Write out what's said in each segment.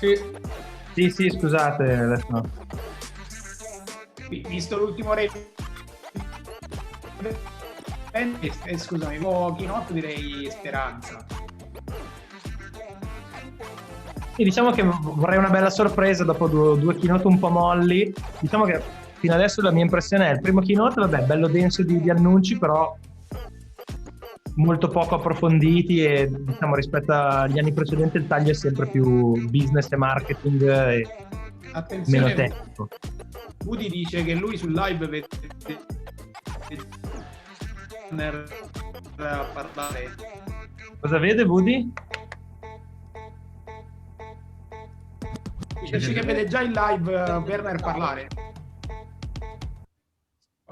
Sì, scusate, adesso. Visto l'ultimo scusami, Keynote direi speranza. Sì, diciamo che vorrei una bella sorpresa dopo due keynote un po' molli. Diciamo che fino adesso la mia impressione è il primo keynote, vabbè, bello denso di annunci, però molto poco approfonditi e diciamo rispetto agli anni precedenti il taglio è sempre più business e marketing e meno tecnico. Woody dice che lui sul live vede Werner parlare. Cosa vede Woody? Dice che vede già in live Werner parlare.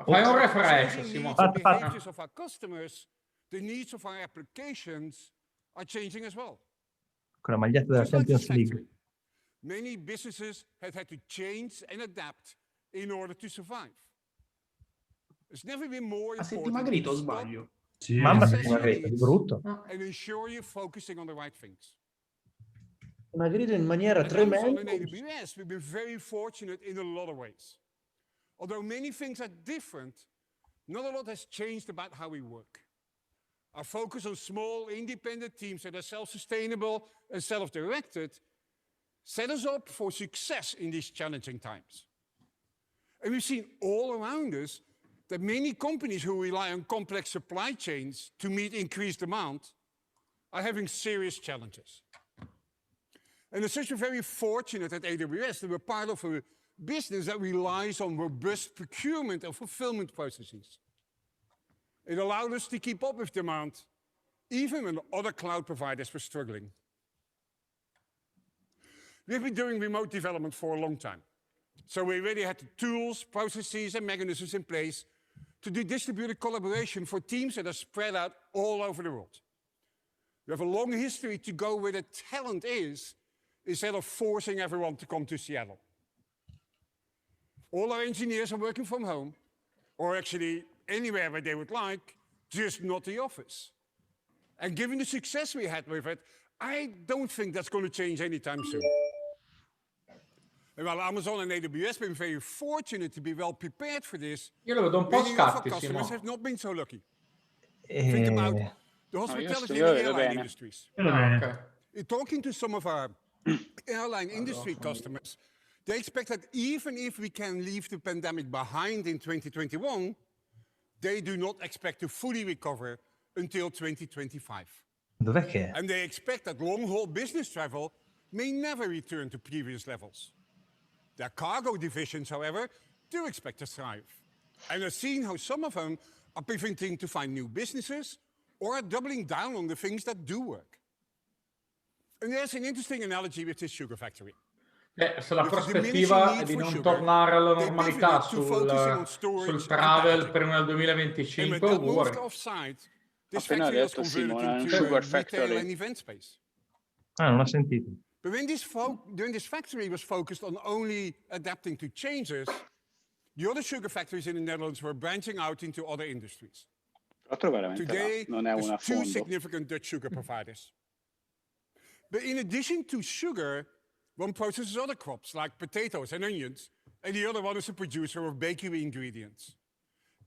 Fai un refresh, Simone. The needs of our applications are changing as well. Con la maglietta della Champions League. Many businesses have had to change and adapt in order to survive. It's never been more important. Ha sei dimagrito o sbaglio? Sì. Mamma si è dimagrito, di brutto. And ensure you're focusing on the right things. Dimagrito in maniera tremenda. In AWS, we've been very fortunate in a lot of ways. Although many things are different, not a lot has changed about how we work. Our focus on small, independent teams that are self-sustainable and self-directed set us up for success in these challenging times. And we've seen all around us that many companies who rely on complex supply chains to meet increased demand are having serious challenges. And as such, we're very fortunate at AWS that we're part of a business that relies on robust procurement and fulfillment processes. It allowed us to keep up with demand, even when other cloud providers were struggling. We've been doing remote development for a long time. So we already had the tools, processes, and mechanisms in place to do distributed collaboration for teams that are spread out all over the world. We have a long history to go where the talent is, instead of forcing everyone to come to Seattle. All our engineers are working from home, or actually anywhere where they would like, just not the office. And given the success we had with it, I don't think that's going to change anytime soon. And while Amazon and AWS have been very fortunate to be well prepared for this, Io lo vedo un po' many of our scatti, customers Simone. have not been so lucky. Think about the hospitality and airline industries. Okay. Talking to some of our airline industry customers, they expect that even if we can leave the pandemic behind in 2021, they do not expect to fully recover until 2025. Dov'è che è? And they expect that long-haul business travel may never return to previous levels. Their cargo divisions, however, do expect to thrive. And I've seen how some of them are pivoting to find new businesses or are doubling down on the things that do work. And there's an interesting analogy with this sugar factory. Se la prospettiva è di non tornare alla normalità sul travel prima del 2025, auguri. Appena detto Simone, un sugar factory. Non ho sentito. But when this factory was focused on only adapting to changes, the other sugar factories in the Netherlands were branching out into other industries. Today, there's two significant Dutch sugar providers. But in addition to sugar, one processes other crops like potatoes and onions, and the other one is a producer of bakery ingredients.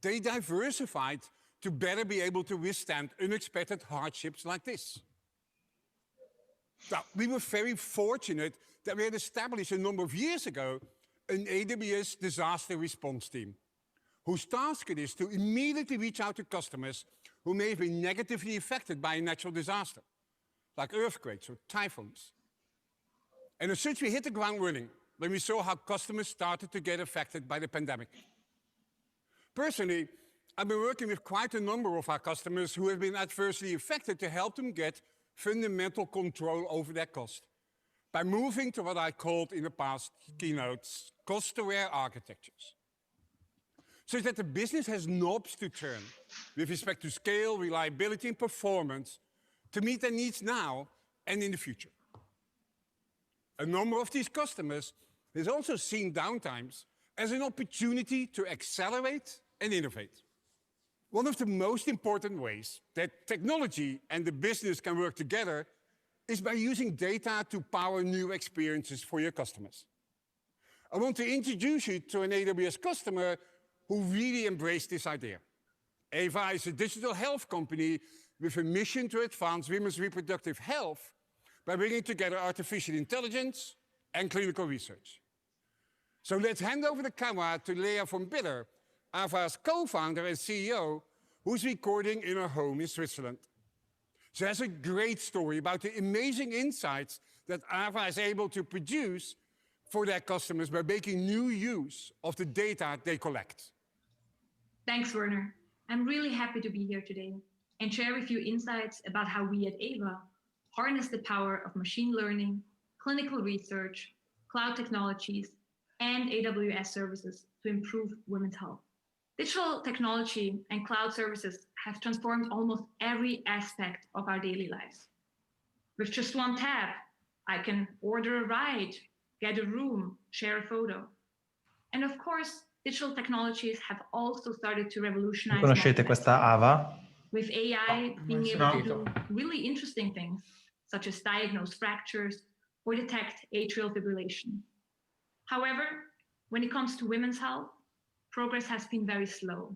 They diversified to better be able to withstand unexpected hardships like this. Now, we were very fortunate that we had established a number of years ago an AWS disaster response team, whose task it is to immediately reach out to customers who may have been negatively affected by a natural disaster, like earthquakes or typhoons. And as such, we hit the ground running when we saw how customers started to get affected by the pandemic. Personally, I've been working with quite a number of our customers who have been adversely affected to help them get fundamental control over their cost by moving to what I called in the past keynotes, cost-aware architectures. So that the business has knobs to turn with respect to scale, reliability, and performance to meet their needs now and in the future. A number of these customers has also seen downtimes as an opportunity to accelerate and innovate. One of the most important ways that technology and the business can work together is by using data to power new experiences for your customers. I want to introduce you to an AWS customer who really embraced this idea. Ava is a digital health company with a mission to advance women's reproductive health by bringing together artificial intelligence and clinical research. So let's hand over the camera to Lea von Biller, Ava's co-founder and CEO, who's recording in her home in Switzerland. She has a great story about the amazing insights that Ava is able to produce for their customers by making new use of the data they collect. Thanks, Werner. I'm really happy to be here today and share with you insights about how we at Ava harness the power of machine learning, clinical research, cloud technologies, and AWS services to improve women's health. Digital technology and cloud services have transformed almost every aspect of our daily lives. With just one tap, I can order a ride, get a room, share a photo. And of course, digital technologies have also started to revolutionize. Conoscete questa Ava? With AI being able to do really interesting things, such as diagnose fractures or detect atrial fibrillation. However, when it comes to women's health, progress has been very slow.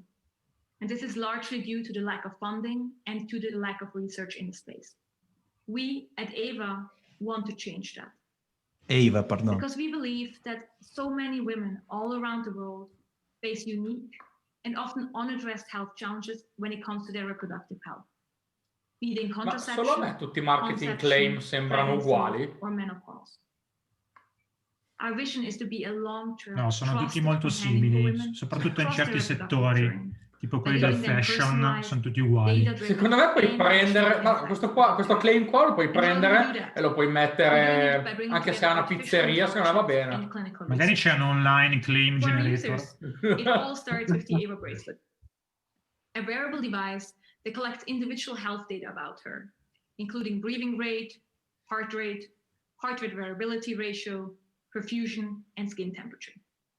And this is largely due to the lack of funding and to the lack of research in the space. We at Ava want to change that. Ava, pardon. Because we believe that so many women all around the world face unique and often unaddressed health challenges when it comes to their reproductive health. Be it in contraception, solo a me tutti i marketing claim sembrano uguali? Or menopause. Our vision is to be a long-term, No, sono tutti molto simili, soprattutto in certi settori, tipo quelli del fashion, sono tutti uguali. Secondo me puoi prendere, no, questo claim qua lo puoi prendere e lo puoi mettere, anche se è una pizzeria, secondo me va bene. Magari c'è un online claim generator. It all starts with the Ava bracelet, a wearable device that collects individual health data about her, including breathing rate, heart rate variability ratio, perfusion, and skin temperature.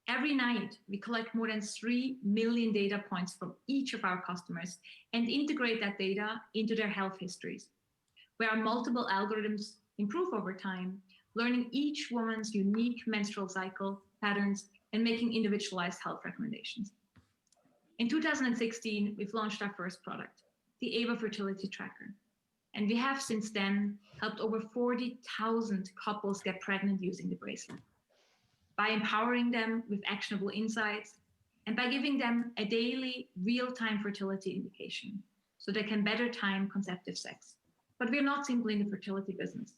Every night, we collect more than 3 million data points from each of our customers and integrate that data into their health histories, where our multiple algorithms improve over time, learning each woman's unique menstrual cycle patterns and making individualized health recommendations. In 2016, we've launched our first product, the Ava Fertility Tracker. And we have since then helped over 40,000 couples get pregnant using the bracelet, by empowering them with actionable insights and by giving them a daily real-time fertility indication so they can better time conceptive sex. But we're not simply in the fertility business.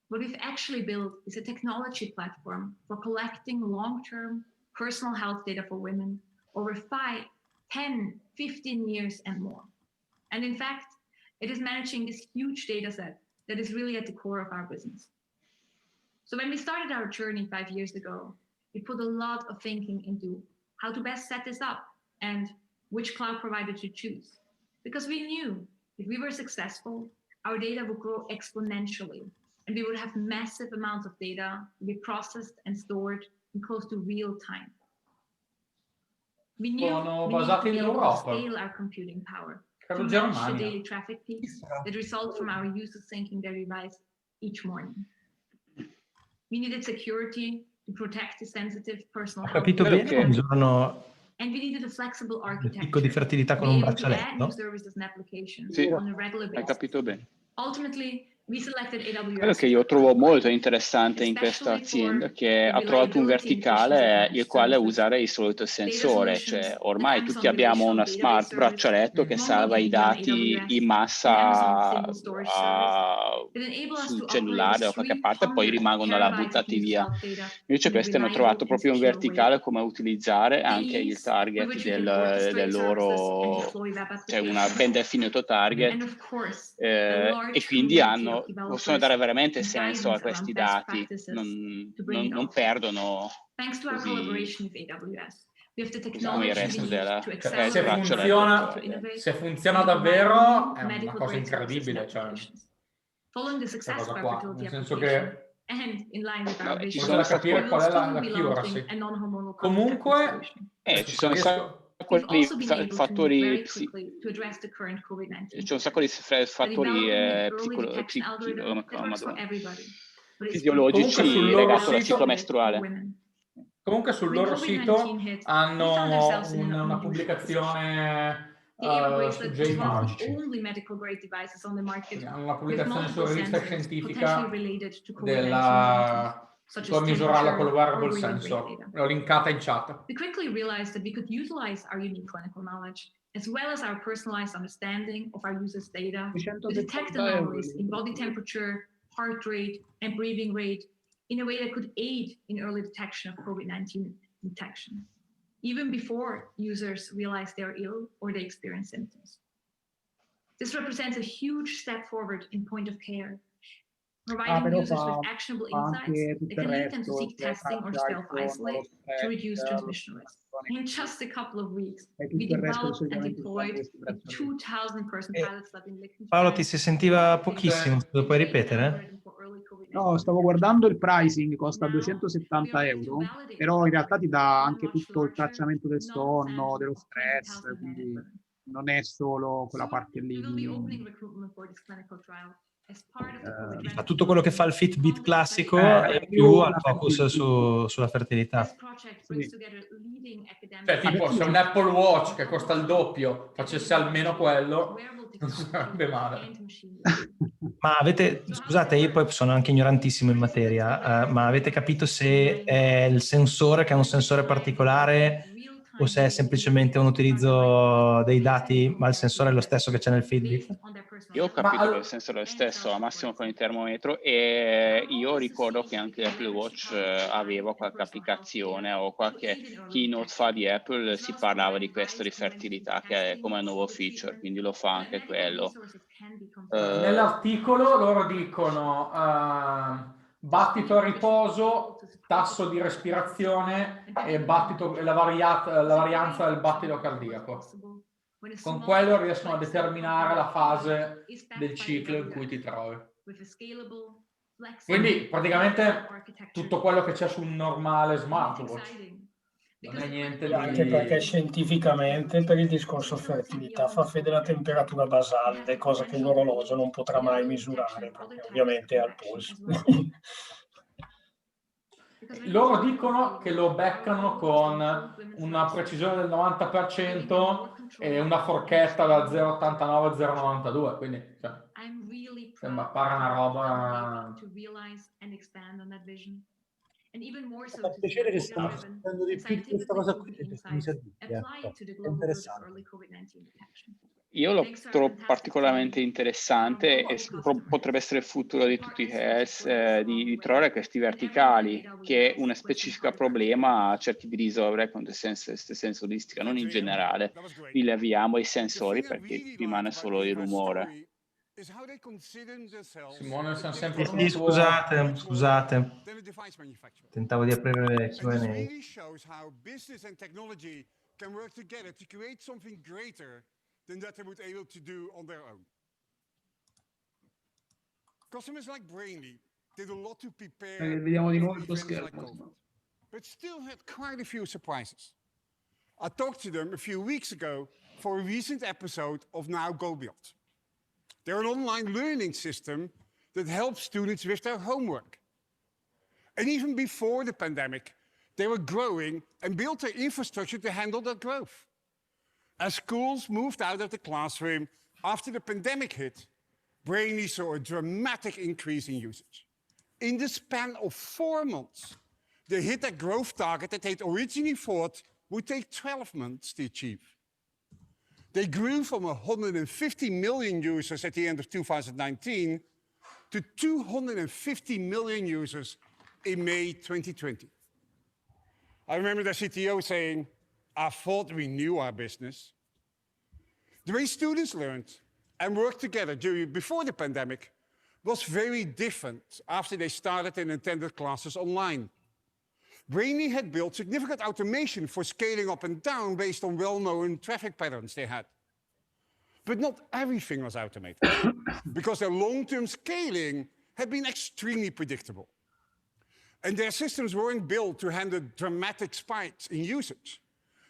What we've actually built is a technology platform for collecting long-term personal health data for women over 5, 10, 15 years and more. And in fact, it is managing this huge data set that is really at the core of our business. So when we started our journey 5 years ago, we put a lot of thinking into how to best set this up and which cloud provider to choose. Because we knew if we were successful, our data would grow exponentially and we would have massive amounts of data to be processed and stored in close to real time. We knew we needed to be able to scale our computing power to match the daily traffic peaks that result from our users syncing their device each morning. We needed security to protect the sensitive personal health. Capito bene che un giorno and we needed a flexible architecture. Picco di fertilità con un braccialetto. Sì, hai capito bene. Ultimately, we selected AWS. Quello che io trovo molto interessante in questa azienda è che ha trovato un verticale il quale usare il solito sensore, cioè ormai tutti abbiamo una smart braccialetto che salva i dati in massa sul cellulare o da qualche parte e poi rimangono là buttati via. Invece questi hanno trovato proprio un verticale come utilizzare anche il target del loro, cioè una ben definito target e quindi possono dare veramente senso a questi dati, non perdono così come il resto della se funziona davvero è una cosa incredibile, cioè questa cosa qua, nel senso che ci sono da capire qual è la accuracy. Comunque ci sono fattori c'è un sacco di fattori fisiologici legati alla ciclo mestruale. Comunque sul loro sito hanno una pubblicazione su JMarch, una pubblicazione sulla rivista scientifica per misurarla con il wearable sensor. L'ho linkata in chat. We quickly realized that we could utilize our unique clinical knowledge as well as our personalized understanding of our users' data to detect anomalies in body temperature, heart rate, and breathing rate in a way that could aid in early detection of COVID-19 infection, even before users realize they're ill or they experience symptoms. This represents a huge step forward in point of care, providing users with actionable insights that can lead them to seek testing or self-isolate to reduce transmission risk. In just a couple of weeks, we developed and deployed a 2,000-person pilot lab in Liechtenstein. Paolo, ti si sentiva pochissimo, lo puoi ripetere? No, stavo guardando il pricing, costa 270 euro, però in realtà ti dà anche tutto il tracciamento del sonno, dello stress, quindi non è solo quella parte lì. Fa tutto quello che fa il Fitbit classico e più al focus sulla fertilità. Cioè, tipo, se un Apple Watch che costa il doppio facesse almeno quello, non sarebbe male. Ma scusate, io poi sono anche ignorantissimo in materia, ma avete capito se è il sensore che è un sensore particolare o se è semplicemente un utilizzo dei dati, ma il sensore è lo stesso che c'è nel Fitbit? Io ho capito che il sensore è lo stesso, al massimo con il termometro, e io ricordo che anche l'Apple Watch aveva qualche applicazione o qualche keynote fa di Apple, si parlava di questo, di fertilità, che è come un nuovo feature, quindi lo fa anche quello. Nell'articolo loro dicono battito a riposo, tasso di respirazione e la varianza del battito cardiaco. Con quello riescono a determinare la fase del ciclo in cui ti trovi. Quindi praticamente tutto quello che c'è su un normale smartwatch. Non è niente di... Anche perché scientificamente per il discorso fertilità fa fede la temperatura basale, cosa che l'orologio non potrà mai misurare, perché ovviamente è al polso. Loro dicono che lo beccano con una precisione del 90% e una forchetta da 0,89 a 0,92, quindi sembra pare una roba... Fa piacere che stiamo facendo di più di questa cosa qui, perché mi servizia. È interessante. Io lo trovo particolarmente interessante e potrebbe essere il futuro di tutti i health, di trovare questi verticali che una specifica problema cerchi di risolvere con sensoristica, non in generale. Rileviamo i sensori perché rimane solo il rumore. Simone, sono sempre Sì, scusate. Tentavo di aprire le Q&A. Than that they would be able to do on their own. Customers like Brainy did a lot to prepare vediamo di nuovo il tuo schermo, like but still had quite a few surprises. I talked to them a few weeks ago for a recent episode of Now Go Beyond. They're an online learning system that helps students with their homework. And even before the pandemic, they were growing and built their infrastructure to handle that growth. As schools moved out of the classroom after the pandemic hit, Brainy saw a dramatic increase in usage. In the span of 4 months, they hit a growth target that they'd originally thought would take 12 months to achieve. They grew from 150 million users at the end of 2019 to 250 million users in May 2020. I remember the CTO saying, I thought we knew our business. The way students learned and worked together before the pandemic was very different after they started and attended classes online. Brainy had built significant automation for scaling up and down based on well-known traffic patterns they had. But not everything was automated because their long-term scaling had been extremely predictable. And their systems weren't built to handle dramatic spikes in usage.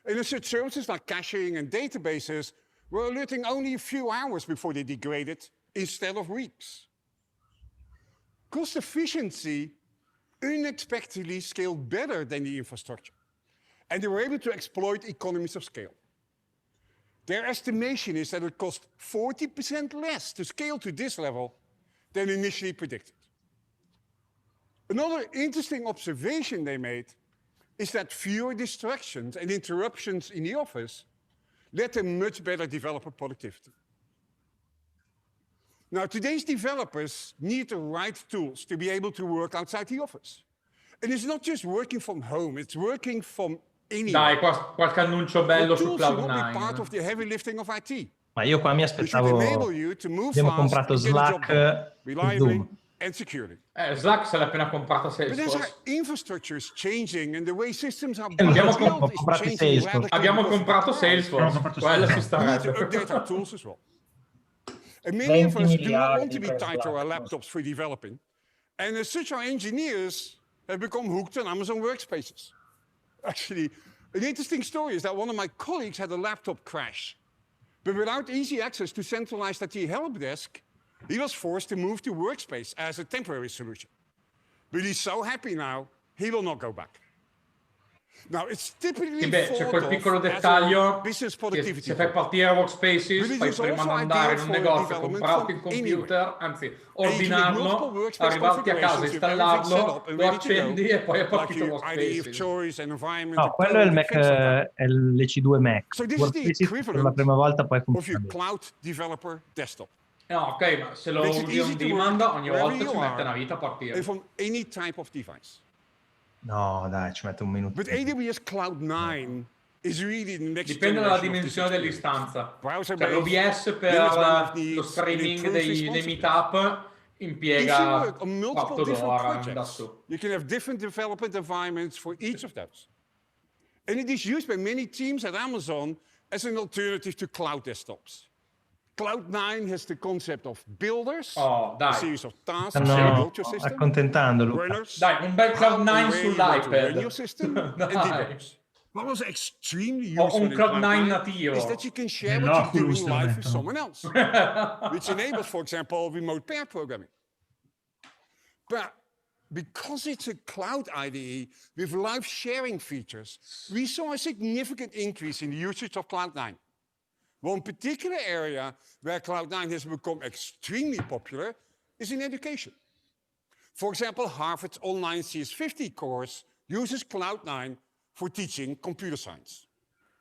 And such services like caching and databases were alerting only a few hours before they degraded instead of weeks. Cost efficiency unexpectedly scaled better than the infrastructure, and they were able to exploit economies of scale. Their estimation is that it cost 40% less to scale to this level than initially predicted. Another interesting observation they made is that fewer distractions and interruptions in the office led to much better developer productivity. Now, today's developers need the right tools to be able to work outside the office. And it's not just working from home, it's working from anywhere. Dai, qualche annuncio bello su Cloud9. Part of the heavy lifting of IT. Ma io qua mi aspettavo, abbiamo comprato Slack e Zoom. And security. Slack se l'ha appena comprata Salesforce. But as our infrastructure is changing and the way systems are Abbiamo comprato Salesforce. Quello si sta. We need to update our tools as well. And many of us do not want to be tied to our laptops for developing. And as such, our engineers have become hooked on Amazon workspaces. Actually, an interesting story is that one of my colleagues had a laptop crash. But without easy access to centralized IT help desk, he was forced to move to Workspace as a temporary solution. But he's so happy now, he will not go back. Now, it's typically c'è quel piccolo dettaglio che se fai partire Workspaces, fai prima mandare in un negozio, comprarti il computer, anzi, ordinarlo, arrivarti a casa, installarlo, lo accendi e poi è partito Workspaces. No, quello è il Mac, è l'EC2 Mac. Workspaces per la prima volta poi funziona. No, ok, ma se lo usi on demand ogni volta ci mette una vita a partire. No, dai, ci mette un minuto. But AWS Cloud9 is really the next Dipende dalla dimensione dell'istanza. Cioè, l'OBS per lo streaming dei meetup impiega 4 d'ora da su. You can have different development environments for each of those. And it is used by many teams at Amazon as an alternative to cloud desktops. Cloud9 has the concept of builders, a series of tasks, stanno accontentando Luca. Dai, un bel Cloud9 sull'iPad. Dai. What was extremely useful in Cloud9 nativo is that you can share what you're doing live with someone else, which enables, for example, remote pair programming. But because it's a cloud IDE with live sharing features, we saw a significant increase in the usage of Cloud9. One particular area where Cloud9 has become extremely popular is in education. For example, Harvard's online CS50 course uses Cloud9 for teaching computer science.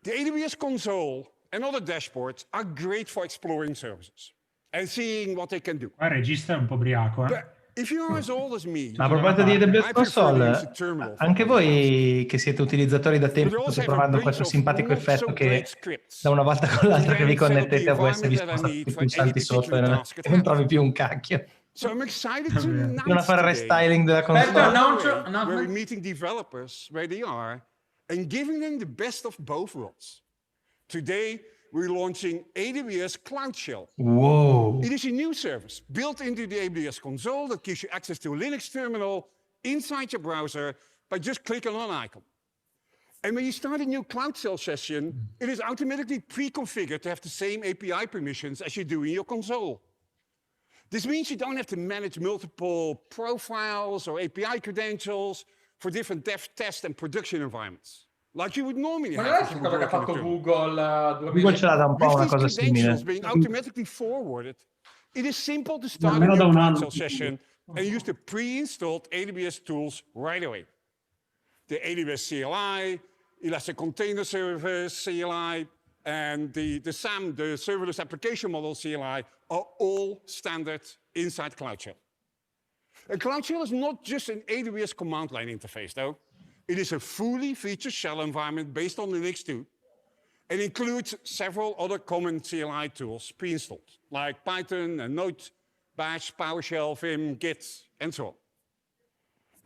The AWS console and other dashboards are great for exploring services and seeing what they can do. Il regista è un po' ubriaco, If you're as old as me, ma a proposito di AWS Console, anche voi che siete utilizzatori da tempo state provando questo simpatico effetto che da una volta con l'altra che vi connettete a AWS vi sposta tutti i pulsanti sotto e non trovi più un cacchio. Devono fare restyling della console. We're meeting developers where they are and giving them the best of both worlds. Today, we're launching AWS Cloud Shell. Whoa. It is a new service built into the AWS console that gives you access to a Linux terminal inside your browser by just clicking on an icon. And when you start a new Cloud Shell session, it is automatically pre-configured to have the same API permissions as you do in your console. This means you don't have to manage multiple profiles or API credentials for different dev, test, and production environments. Like you would normally have. Cosa che ha fatto Google ce l'ha da un po' una cosa simile. Being automatically forwarded, it is simple to start a new console session and use the pre-installed AWS tools right away. The AWS CLI, Elastic Container Service CLI, and the SAM, the Serverless Application Model CLI, are all standard inside Cloud Shell. And Cloud Shell is not just an AWS command line interface, though. It is a fully featured shell environment based on Linux too, and includes several other common CLI tools pre-installed, like Python and Node, Bash, PowerShell, Vim, Git, and so on.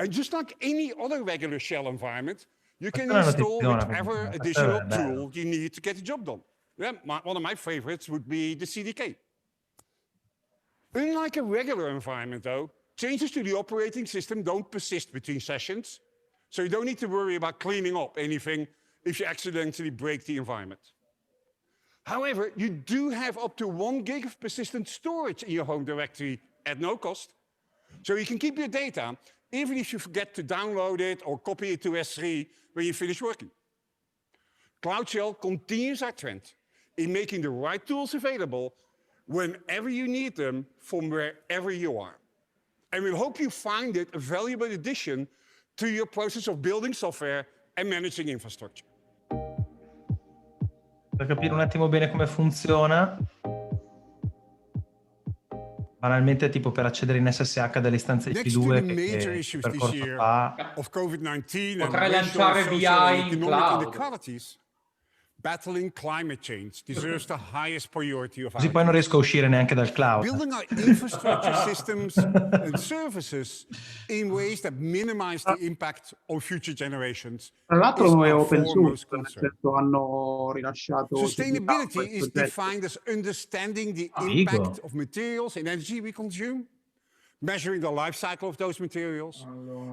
And just like any other regular shell environment, you can install whatever additional tool you need to get the job done. Yeah, one of my favorites would be the CDK. Unlike a regular environment, though, changes to the operating system don't persist between sessions, so you don't need to worry about cleaning up anything if you accidentally break the environment. However, you do have up to 1 gig of persistent storage in your home directory at no cost. So you can keep your data, even if you forget to download it or copy it to S3 when you finish working. Cloud Shell continues our trend in making the right tools available whenever you need them from wherever you are. And we hope you find it a valuable addition to your process of building software and managing infrastructure. Per capire un attimo bene come funziona, banalmente tipo per accedere in SSH dalle istanze C2 che percorso fa. Potrei lanciare VI in cloud. Battling climate change deserves the highest priority of our Così poi non riesco a uscire neanche dal cloud. Building our infrastructure systems and services in ways that minimize the impact on future generations. Tra l'altro è open source, nel senso hanno rilasciato. Sustainability is defined as understanding the impact of materials and energy we consume, measuring the life cycle of those materials,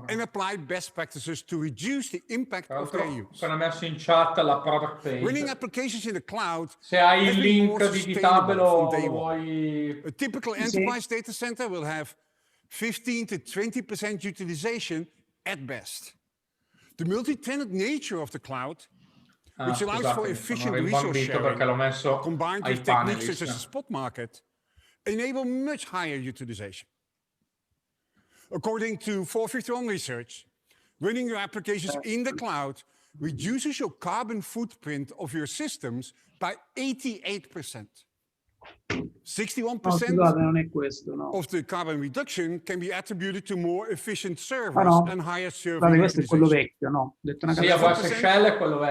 and apply best practices to reduce the impact of their use. Sono messo in chat la product page. Running applications in the cloud. Se hai il link di GitHub vuoi... A typical enterprise data center will have 15 to 20% utilization at best. The multi-tenant nature of the cloud, which allows for efficient resource sharing, combined with techniques such as the spot market, enable much higher utilization. According to 451 research, running your applications in the cloud reduces your carbon footprint of your systems by 88%. 61% of the carbon reduction can be attributed to more efficient servers and higher server utilization.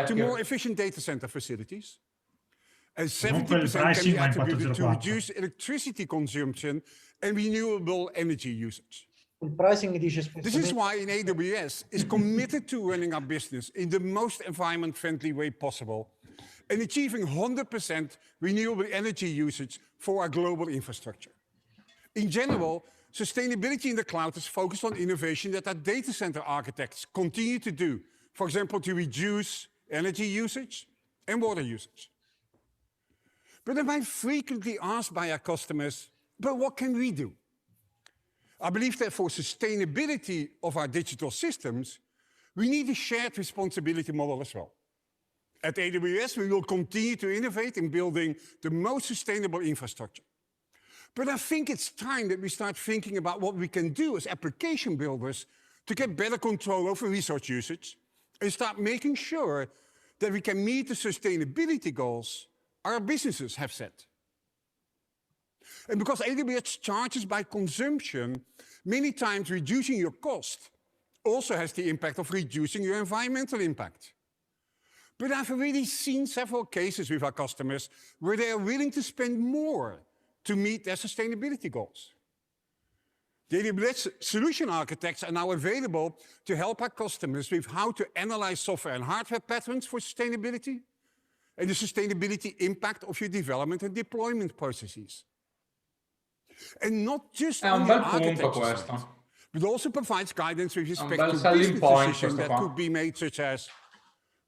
To more efficient data center facilities. And 70% can be attributed to reduced electricity consumption and renewable energy usage. This is why in AWS is committed to running our business in the most environment-friendly way possible and achieving 100% renewable energy usage for our global infrastructure. In general, sustainability in the cloud is focused on innovation that our data center architects continue to do, for example, to reduce energy usage and water usage. But I'm frequently asked by our customers, but what can we do? I believe that for sustainability of our digital systems, we need a shared responsibility model as well. At AWS, we will continue to innovate in building the most sustainable infrastructure. But I think it's time that we start thinking about what we can do as application builders to get better control over resource usage and start making sure that we can meet the sustainability goals our businesses have set. And because AWS charges by consumption, many times reducing your cost also has the impact of reducing your environmental impact. But I've already seen several cases with our customers where they are willing to spend more to meet their sustainability goals. The AWS solution architects are now available to help our customers with how to analyze software and hardware patterns for sustainability and the sustainability impact of your development and deployment processes. And not just on the architecture side, but also provides guidance with respect to business decisions that could be made, such as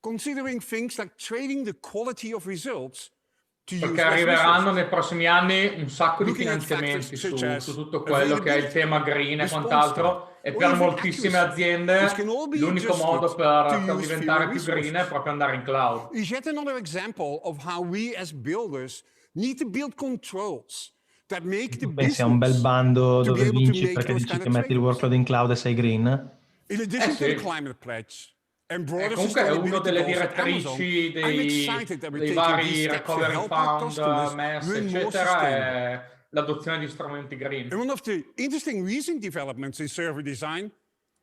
considering things like trading the quality of results. Perché arriveranno nei prossimi anni un sacco di finanziamenti su tutto quello che è il tema green e quant'altro, e per moltissime aziende l'unico modo per diventare più green è proprio andare in cloud. Is yet another example of how we as builders need to build controls that make the business. Pensi a un bel bando dove vinci perché dici che metti il workload in cloud e sei green? In addition to the climate pledge. Comunque è una delle direttrici dei vari recovery fund, MES, eccetera, è l'adozione di strumenti green. And one of the interesting recent developments in server design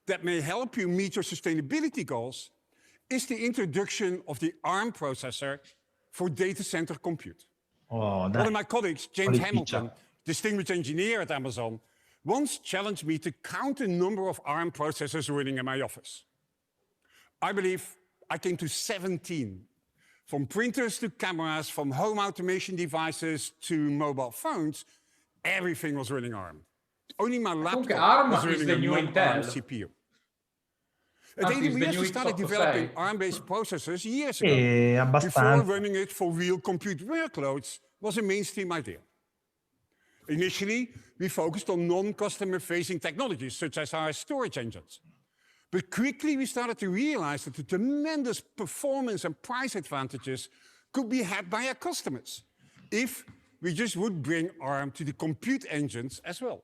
that may help you meet your sustainability goals is the introduction of the ARM processor for data center compute. One of my colleagues, James Hamilton, distinguished engineer at Amazon, once challenged me to count the number of ARM processors running in my office. I believe I came to 17, from printers to cameras, from home automation devices to mobile phones, everything was running ARM. Only my laptop was running a non-ARM CPU. At AWS, we started developing ARM-based processors years ago. Before running it for real compute workloads was a mainstream idea. Initially, we focused on non-customer-facing technologies, such as our storage engines. But quickly, we started to realize that the tremendous performance and price advantages could be had by our customers if we just would bring ARM to the compute engines as well.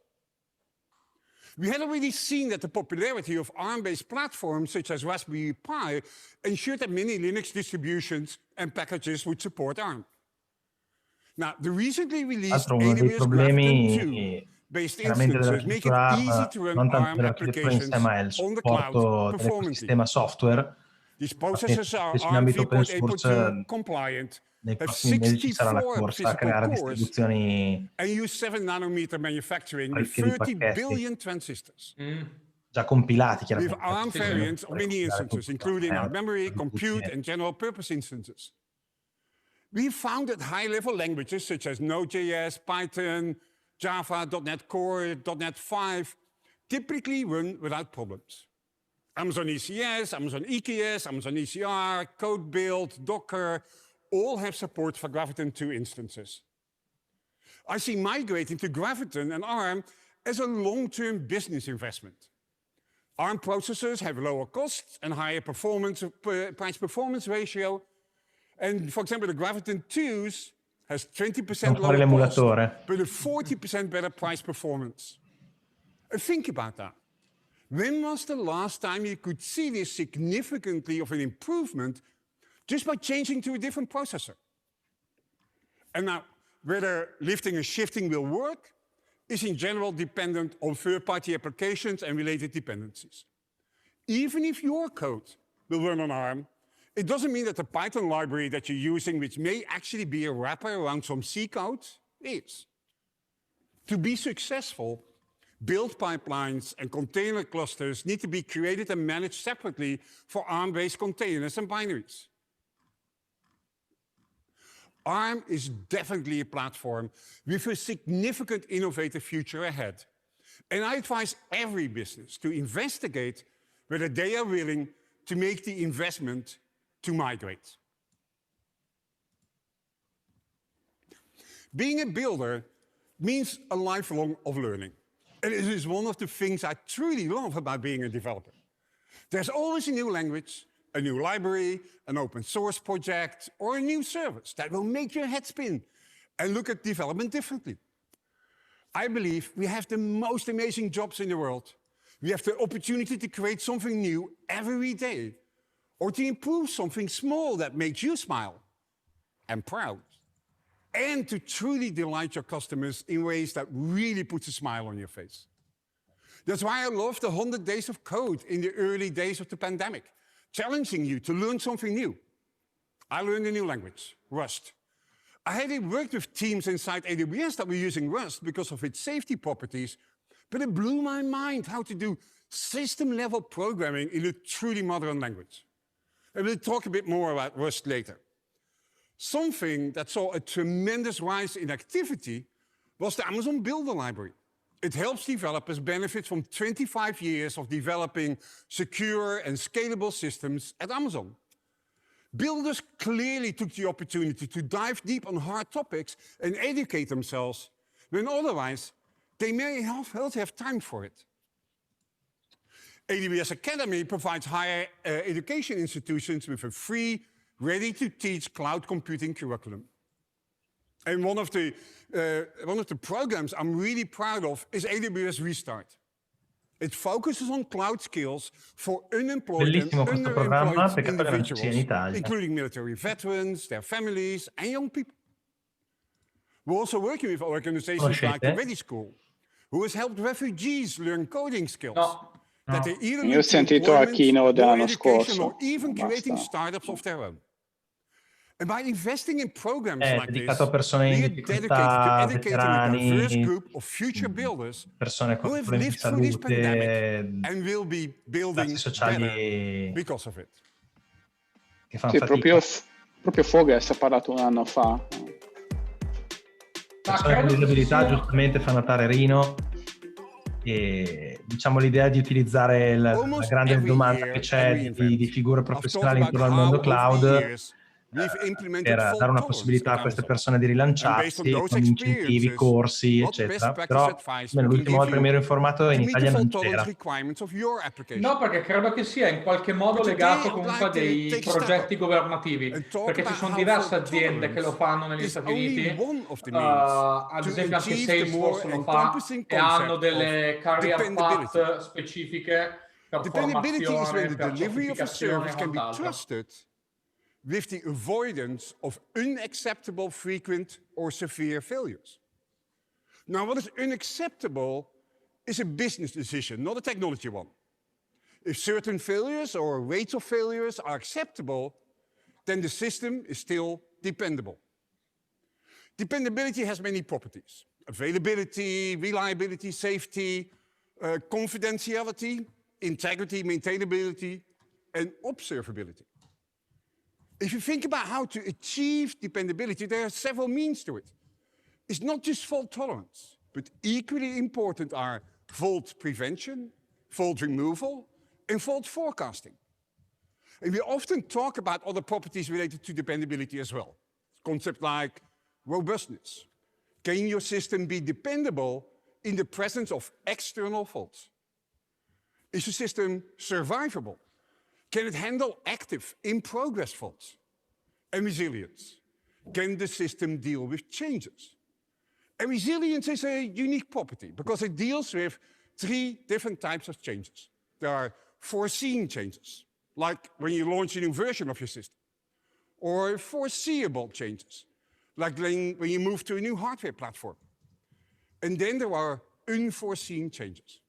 We had already seen that the popularity of ARM-based platforms such as Raspberry Pi ensured that many Linux distributions and packages would support ARM. Now, the recently released AWS Graviton 2-based instances make it easy to run ARM applications on the cloud performantly. These processors are ARM 3.8.2 compliant, have 64 physical cores, and use 7nm manufacturing with 30 billion transistors. Già compilati, We have ARM variants of many instances, including our memory, compute, and general purpose instances. We found that high-level languages such as Node.js, Python, Java, .NET Core, .NET 5 typically run without problems. Amazon ECS, Amazon EKS, Amazon ECR, Code Build, Docker, all have support for Graviton 2 instances. I see migrating to Graviton and ARM as a long-term business investment. ARM processors have lower costs and higher price-performance ratio. And for example, the Graviton 2s has 20% lower cost, but a 40% better price performance. And think about that. When was the last time you could see this significantly of an improvement just by changing to a different processor? And now, whether lifting and shifting will work is in general dependent on third-party applications and related dependencies. Even if your code will run on ARM, it doesn't mean that the Python library that you're using, which may actually be a wrapper around some C code, is. To be successful, build pipelines and container clusters need to be created and managed separately for ARM-based containers and binaries. ARM is definitely a platform with a significant innovative future ahead. And I advise every business to investigate whether they are willing to make the investment to migrate. Being a builder means a lifelong of learning. And it is one of the things I truly love about being a developer. There's always a new language, a new library, an open source project, or a new service that will make your head spin and look at development differently. I believe we have the most amazing jobs in the world. We have the opportunity to create something new every day, or to improve something small that makes you smile and proud, and to truly delight your customers in ways that really put a smile on your face. That's why I loved the 100 days of code in the early days of the pandemic, challenging you to learn something new. I learned a new language, Rust. I had worked with teams inside AWS that were using Rust because of its safety properties, but it blew my mind how to do system-level programming in a truly modern language. And we'll talk a bit more about Rust later. Something that saw a tremendous rise in activity was the Amazon Builder Library. It helps developers benefit from 25 years of developing secure and scalable systems at Amazon. Builders clearly took the opportunity to dive deep on hard topics and educate themselves, when otherwise they may not have time for it. AWS Academy provides higher education institutions with a free, ready-to-teach cloud computing curriculum. And one of the programs I'm really proud of is AWS Restart. It focuses on cloud skills for unemployed and underemployed individuals, including military veterans, their families, and young people. We're also working with organizations like the Ready School, who has helped refugees learn coding skills. That they either Io ho sentito a Keynote dell'anno scorso. Or even creating startups of their own. And by investing in programs like this, we are dedicated to educating a diverse group of future builders who have lived through this pandemic and will be building better because of it. Sì, proprio Vogels ha parlato un anno fa. Persone con disabilità giustamente fa notare Rino E diciamo l'idea di utilizzare la grande domanda che c'è di figure professionali intorno al mondo cloud per dare una possibilità a queste persone di rilanciarsi con incentivi, corsi, eccetera. Però l'ultima volta che mi ero informato in Italia non c'era. No, perché credo che sia in qualche modo legato comunque a dei progetti governativi, perché ci sono diverse aziende che lo fanno negli Stati Uniti, ad esempio anche Salesforce lo fa, e hanno delle career path specifiche per formazione, per certificazione e quant'altro. With the avoidance of unacceptable frequent or severe failures. Now, what is unacceptable is a business decision, not a technology one. If certain failures or rates of failures are acceptable, then the system is still dependable. Dependability has many properties: availability, reliability, safety, confidentiality, integrity, maintainability, and observability. If you think about how to achieve dependability, there are several means to it. It's not just fault tolerance, but equally important are fault prevention, fault removal, and fault forecasting. And we often talk about other properties related to dependability as well. Concepts like robustness. Can your system be dependable in the presence of external faults? Is your system survivable? Can it handle active, in-progress faults? And resilience. Can the system deal with changes? And resilience is a unique property because it deals with 3 different types of changes. There are foreseen changes, like when you launch a new version of your system, or foreseeable changes, like when you move to a new hardware platform. And then there are unforeseen changes,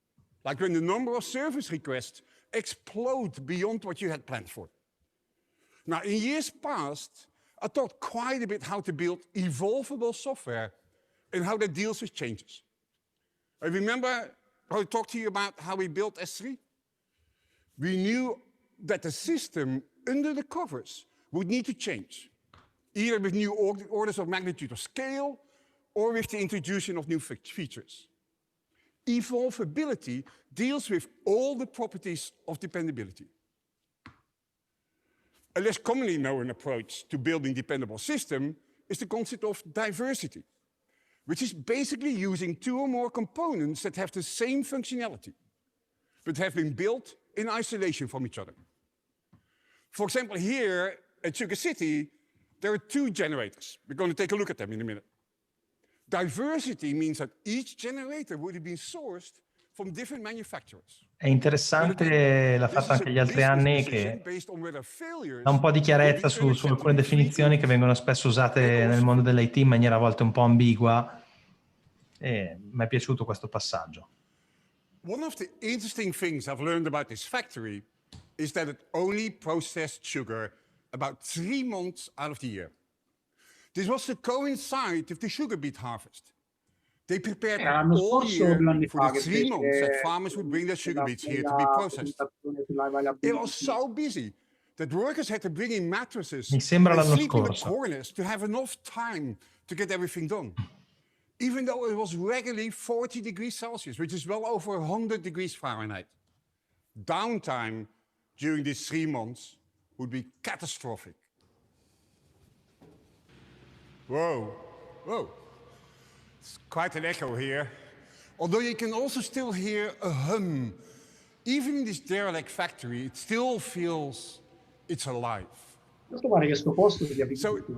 like when the number of service requests explode beyond what you had planned for. Now, in years past, I taught quite a bit how to build evolvable software and how that deals with changes. I remember how I talked to you about how we built S3? We knew that the system under the covers would need to change, either with new orders of magnitude of scale or with the introduction of new features. Evolvability deals with all the properties of dependability. A less commonly known approach to building dependable system is the concept of diversity, which is basically using 2 or more components that have the same functionality, but have been built in isolation from each other. For example, here at Sugar City, there are 2 generators. We're going to take a look at them in a minute. Diversity means that each generator would have been sourced from different manufacturers. È interessante l'ha fatto anche gli altri anni, che dà un po' di chiarezza su alcune definizioni che vengono spesso usate nel mondo dell'IT in maniera a volte un po' ambigua, e mi è piaciuto questo passaggio. One of the interesting things I've learned about this factory is that it only processed sugar about 3 months out of the year. This was to coincide with the sugar beet harvest. They prepared all year for the 3 months that farmers would bring their sugar beets here to be processed. It was so busy that workers had to bring in mattresses and sleep in the corners to have enough time to get everything done. Even though it was regularly 40 degrees Celsius, which is well over 100 degrees Fahrenheit. Downtime during these 3 months would be catastrophic. Whoa, whoa. It's quite an echo here. Although you can also still hear a hum. Even in this derelict factory, it still feels it's alive. So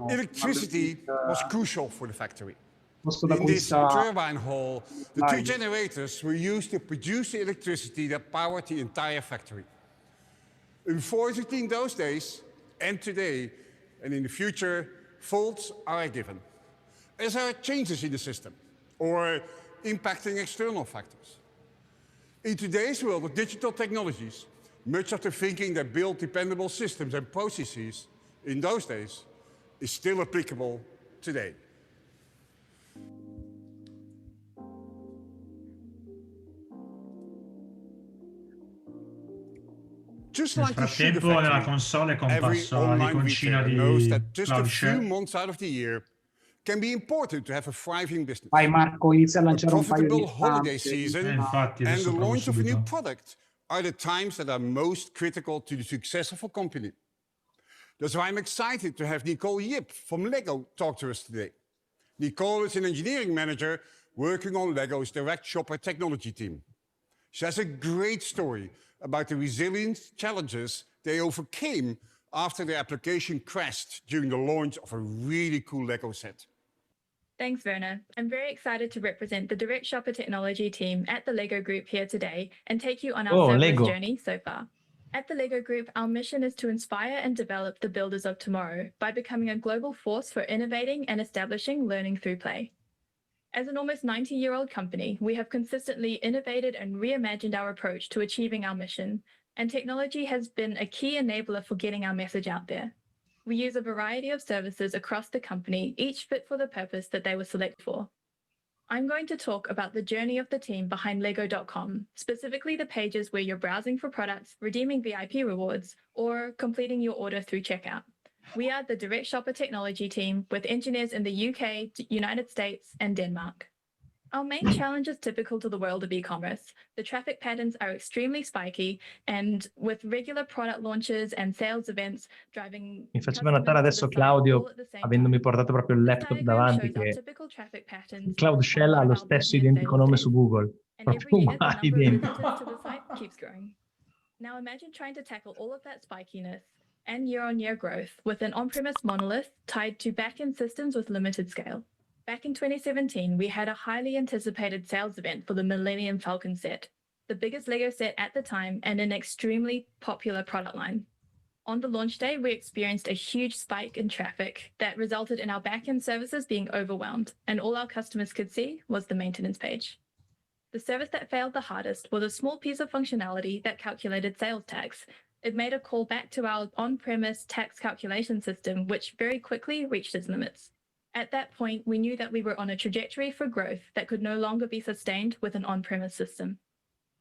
electricity was crucial for the factory. In this turbine hall, the 2 generators were used to produce the electricity that powered the entire factory. Unfortunately, in those days, and today, and in the future, faults are a given, as are changes in the system, or impacting external factors. In today's world of digital technologies, much of the thinking that built dependable systems and processes in those days is still applicable today. Nel frattempo nella console è comparso l'iconcina di Cloud Share. can be important to have a thriving business. Vai Marco, inizia a A lanciare un paio profitable di holiday istanze. season infatti, and the adesso provo launch of a new subito. product are the times that are most critical to the success of a company. That's why I'm excited to have Nicole Yip from Lego talk to us today. Nicole is an engineering manager working on Lego's direct shopper technology team. She has a great story about the resilience challenges they overcame after their application crashed during the launch of a really cool Lego set. Thanks, Werner. I'm very excited to represent the Direct Shopper Technology team at the LEGO Group here today and take you on our serverless journey so far. At the LEGO Group, our mission is to inspire and develop the builders of tomorrow by becoming a global force for innovating and establishing learning through play. As an almost 90-year-old company, we have consistently innovated and reimagined our approach to achieving our mission, and technology has been a key enabler for getting our message out there. We use a variety of services across the company, each fit for the purpose that they were selected for. I'm going to talk about the journey of the team behind Lego.com, specifically the pages where you're browsing for products, redeeming VIP rewards, or completing your order through checkout. We are the Direct Shopper Technology team with engineers in the UK, United States, and Denmark. Our main challenge is typical to the world of e-commerce. The traffic patterns are extremely spiky, and with regular product launches and sales events driving. Mi faceva notare adesso Claudio, avendomi portato proprio il laptop davanti, che il Cloud Shell ha lo stesso identico nome su Google. Proprio uguale identico. Now imagine trying to tackle all of that spikiness and year-on-year growth with an on-premise monolith tied to back-end systems with limited scale. Back in 2017, we had a highly anticipated sales event for the Millennium Falcon set, the biggest LEGO set at the time and an extremely popular product line. On the launch day, we experienced a huge spike in traffic that resulted in our back-end services being overwhelmed, and all our customers could see was the maintenance page. The service that failed the hardest was a small piece of functionality that calculated sales tax. It made a call back to our on-premise tax calculation system, which very quickly reached its limits. At that point, we knew that we were on a trajectory for growth that could no longer be sustained with an on-premise system.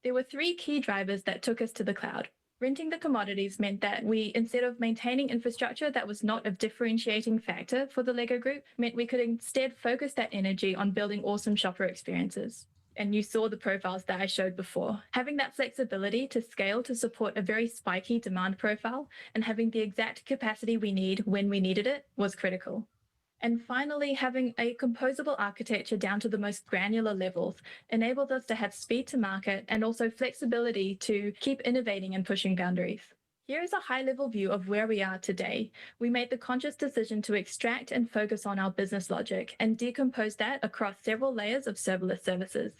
There were three key drivers that took us to the cloud. Renting the commodities meant that we, instead of maintaining infrastructure that was not a differentiating factor for the LEGO Group, meant we could instead focus that energy on building awesome shopper experiences. And you saw the profiles that I showed before. Having that flexibility to scale to support a very spiky demand profile and having the exact capacity we need when we needed it was critical. And finally, having a composable architecture down to the most granular levels enabled us to have speed to market and also flexibility to keep innovating and pushing boundaries. Here is a high-level view of where we are today. We made the conscious decision to extract and focus on our business logic and decompose that across several layers of serverless services.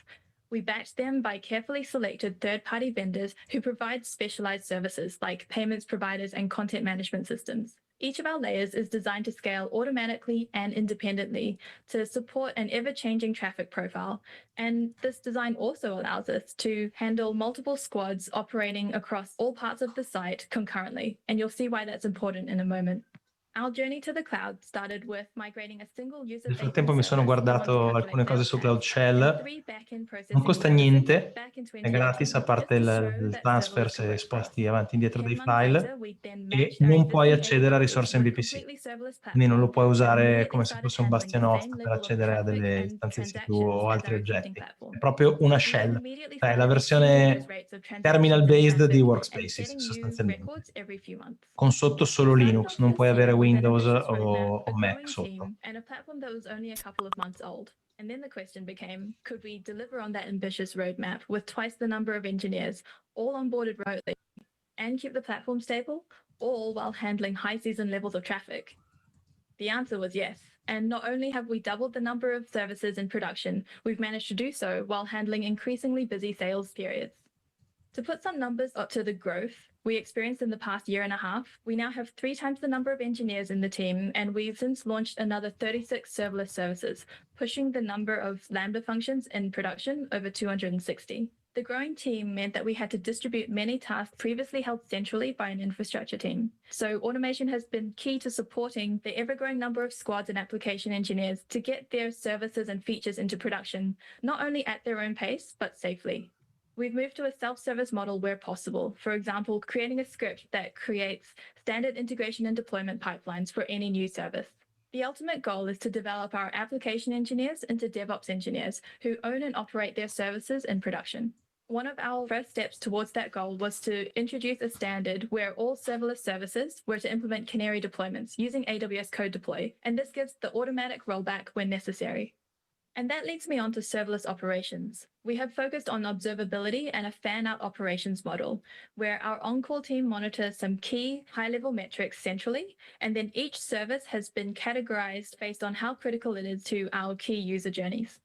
We batched them by carefully selected third-party vendors who provide specialized services like payments providers and content management systems. Each of our layers is designed to scale automatically and independently to support an ever-changing traffic profile. And this design also allows us to handle multiple squads operating across all parts of the site concurrently. And you'll see why that's important in a moment. Our journey to the cloud started with migrating a single user. Nel frattempo mi sono guardato alcune cose su Cloud Shell. Non costa niente, è gratis a parte il transfer se sposti avanti e indietro dei file, e non puoi accedere a risorse MVPC, quindi non lo puoi usare come se fosse un bastionoff per accedere a delle istanze situ o altri oggetti. È proprio una shell, è la versione terminal based di Workspaces sostanzialmente, con sotto solo Linux, non puoi avere Windows o Mac sotto. And a platform that was only a couple of months old. And then the question became, could we deliver on that ambitious roadmap with twice the number of engineers, all onboarded remotely, and keep the platform stable, all while handling high season levels of traffic? The answer was yes. And not only have we doubled the number of services in production, we've managed to do so while handling increasingly busy sales periods. To put some numbers up to the growth we experienced in the past year and a half, we now have 3 times the number of engineers in the team, and we've since launched another 36 serverless services, pushing the number of Lambda functions in production over 260. The growing team meant that we had to distribute many tasks previously held centrally by an infrastructure team. So automation has been key to supporting the ever-growing number of squads and application engineers to get their services and features into production, not only at their own pace, but safely. We've moved to a self-service model where possible, for example, creating a script that creates standard integration and deployment pipelines for any new service. The ultimate goal is to develop our application engineers into DevOps engineers who own and operate their services in production. One of our first steps towards that goal was to introduce a standard where all serverless services were to implement Canary deployments using AWS Code Deploy, and this gives the automatic rollback when necessary. And that leads me on to serverless operations. We have focused on observability and a fan-out operations model, where our on-call team monitors some key high-level metrics centrally, and then each service has been categorized based on how critical it is to our key user journeys.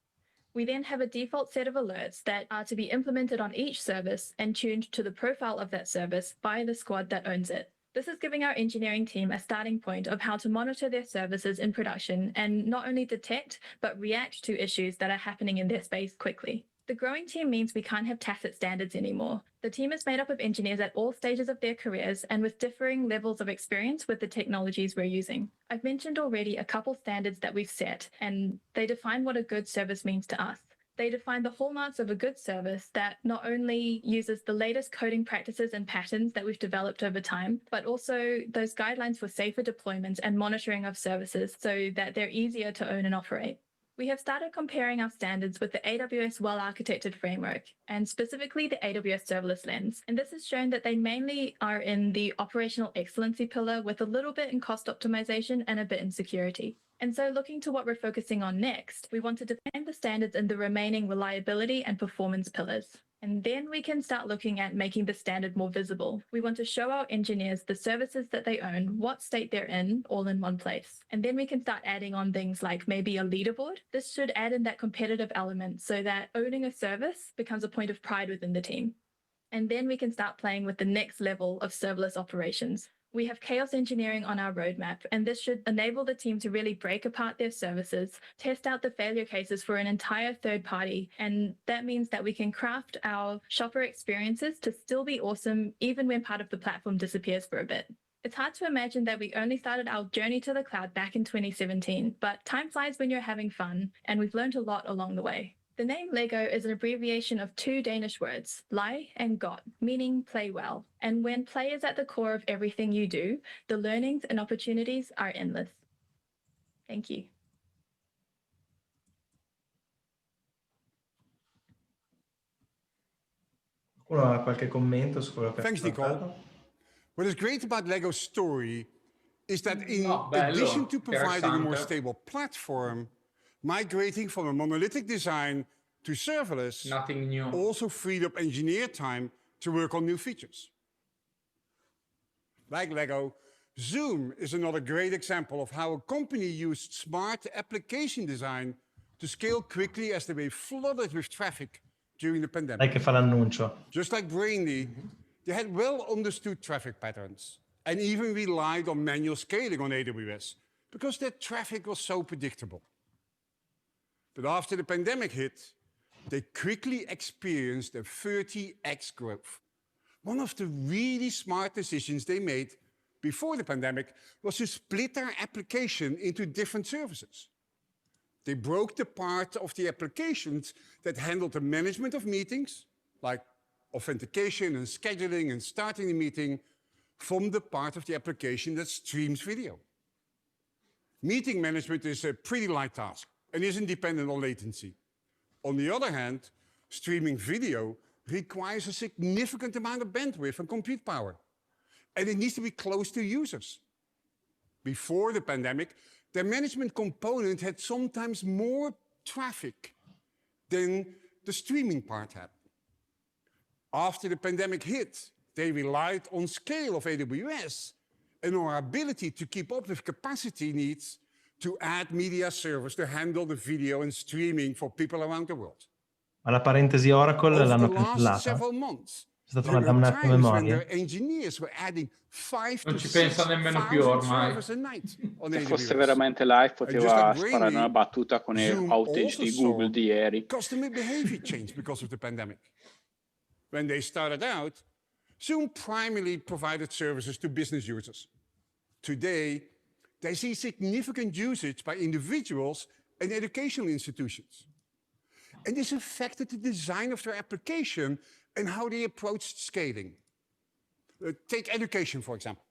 We then have a default set of alerts that are to be implemented on each service and tuned to the profile of that service by the squad that owns it. This is giving our engineering team a starting point of how to monitor their services in production and not only detect, but react to issues that are happening in their space quickly. The growing team means we can't have tacit standards anymore. The team is made up of engineers at all stages of their careers and with differing levels of experience with the technologies we're using. I've mentioned already a couple standards that we've set, and they define what a good service means to us. They define the hallmarks of a good service that not only uses the latest coding practices and patterns that we've developed over time, but also those guidelines for safer deployments and monitoring of services so that they're easier to own and operate. We have started comparing our standards with the AWS well-architected framework, and specifically the AWS serverless lens. And this has shown that they mainly are in the operational excellency pillar with a little bit in cost optimization and a bit in security. And so looking to what we're focusing on next, we want to define the standards in the remaining reliability and performance pillars. And then we can start looking at making the standard more visible. We want to show our engineers the services that they own, what state they're in, all in one place. And then we can start adding on things like maybe a leaderboard. This should add in that competitive element so that owning a service becomes a point of pride within the team. And then we can start playing with the next level of serverless operations. We have chaos engineering on our roadmap, and this should enable the team to really break apart their services, test out the failure cases for an entire third party, and that means that we can craft our shopper experiences to still be awesome even when part of the platform disappears for a bit. It's hard to imagine that we only started our journey to the cloud back in 2017, but time flies when you're having fun, and we've learned a lot along the way. The name Lego is an abbreviation of two Danish words, leg and godt, meaning play well. And when play is at the core of everything you do, the learnings and opportunities are endless. Thank you. Qualche commento su quello che Thanks, Nicole. What is great about Lego's story is that in addition to providing a more stable platform, migrating from a monolithic design to serverless Nothing new. also freed up engineer time to work on new features. Like Lego, Zoom is another great example of how a company used smart application design to scale quickly as they were flooded with traffic during the pandemic. Lei che fa l'annuncio. Just like Brainly, they had well understood traffic patterns and even relied on manual scaling on AWS because their traffic was so predictable. But after the pandemic hit, they quickly experienced a 30x growth. One of the really smart decisions they made before the pandemic was to split their application into different services. They broke the part of the applications that handled the management of meetings, like authentication and scheduling and starting the meeting, from the part of the application that streams video. Meeting management is a pretty light task and isn't dependent on latency. On the other hand, streaming video requires a significant amount of bandwidth and compute power, and it needs to be close to users. Before the pandemic, their management component had sometimes more traffic than the streaming part had. After the pandemic hit, they relied on scale of AWS and our ability to keep up with capacity needs to add media servers to handle the video and streaming for people around the world. Ma la parentesi Oracle l'hanno cancellata. È stata una dannata memoria. Non ci pensa nemmeno più ormai. Se fosse veramente live poteva sparare una battuta con il outage di Google di ieri. Customer behavior changed because of the pandemic. When they started out, Zoom primarily provided services to business users. Today, they see significant usage by individuals and educational institutions. And this affected the design of their application and how they approached scaling. Take education, for example.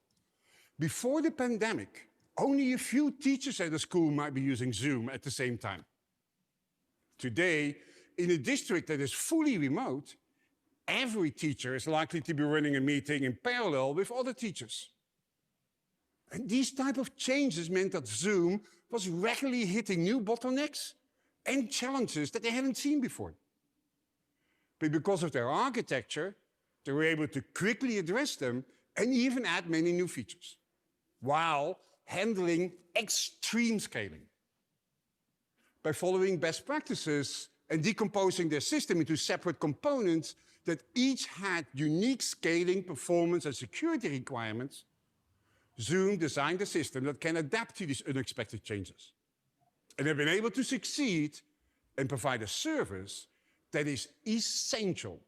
Before the pandemic, only a few teachers at a school might be using Zoom at the same time. Today, in a district that is fully remote, every teacher is likely to be running a meeting in parallel with other teachers. And these type of changes meant that Zoom was regularly hitting new bottlenecks and challenges that they hadn't seen before. But because of their architecture, they were able to quickly address them and even add many new features, while handling extreme scaling. By following best practices and decomposing their system into separate components that each had unique scaling, performance, and security requirements, Zoom designed a system that can adapt to these unexpected changes. And they've been able to succeed and provide a service that is essential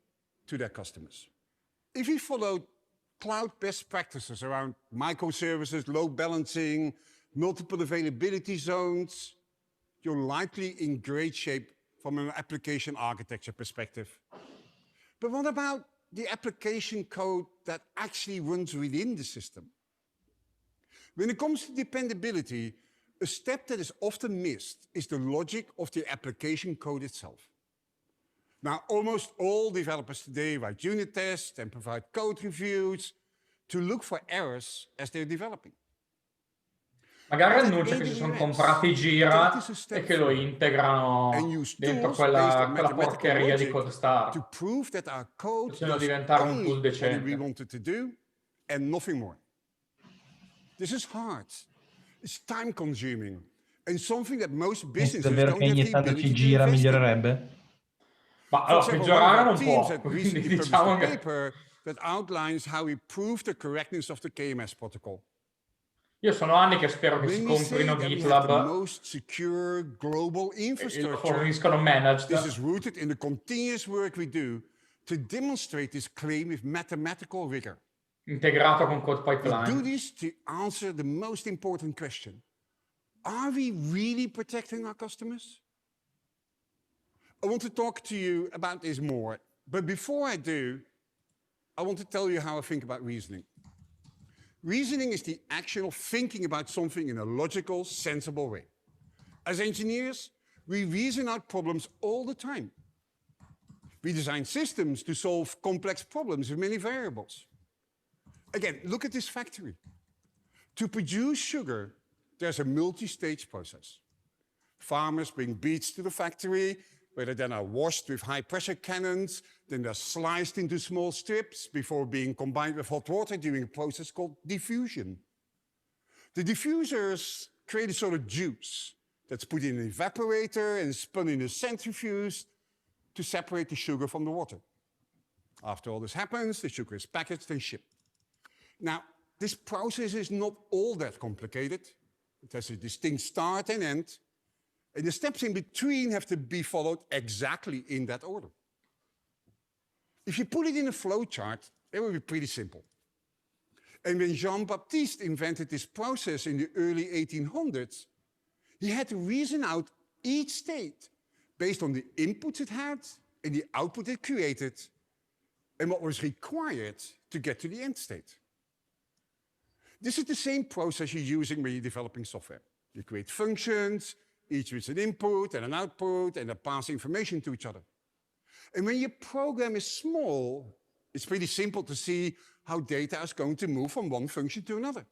to their customers. If you follow cloud best practices around microservices, load balancing, multiple availability zones, you're likely in great shape from an application architecture perspective. But what about the application code that actually runs within the system? When it comes to dependability, a step that is often missed is the logic of the application code itself. Now, almost all developers today write unit tests and provide code reviews to look for errors as they're developing. Magari annuncia che si sono comprati Gira e che lo integrano dentro quella porcheria di code star. Possiamo diventare un tool decente. This is hard. It's time consuming and something that most businesses davvero che ogni tanto ci gira migliorerebbe? Ma allora peggiorare non può, quindi diciamo che that outlines how we prove the correctness of the KMS protocol. Io sono anni che spero che si comprino GitLab e lo forniscono managed. This is rooted in the continuous work we do to demonstrate this claim with mathematical rigor. Integrato con code pipeline. We do this to answer the most important question. Are we really protecting our customers? I want to talk to you about this more, but before I do, I want to tell you how I think about reasoning. Reasoning is the action of thinking about something in a logical, sensible way. As engineers, we reason out problems all the time. We design systems to solve complex problems with many variables. Again, look at this factory. To produce sugar, there's a multi-stage process. Farmers bring beets to the factory, where they then are washed with high-pressure cannons, then they're sliced into small strips before being combined with hot water during a process called diffusion. The diffusers create a sort of juice that's put in an evaporator and spun in a centrifuge to separate the sugar from the water. After all this happens, the sugar is packaged and shipped. Now, this process is not all that complicated. It has a distinct start and end, and the steps in between have to be followed exactly in that order. If you put it in a flowchart, it will be pretty simple. And when Jean-Baptiste invented this process in the early 1800s, he had to reason out each state based on the inputs it had and the output it created and what was required to get to the end state. This is the same process you're using when you're developing software. You create functions, each with an input and an output, and they pass information to each other. And when your program is small, it's pretty simple to see how data is going to move from one function to another.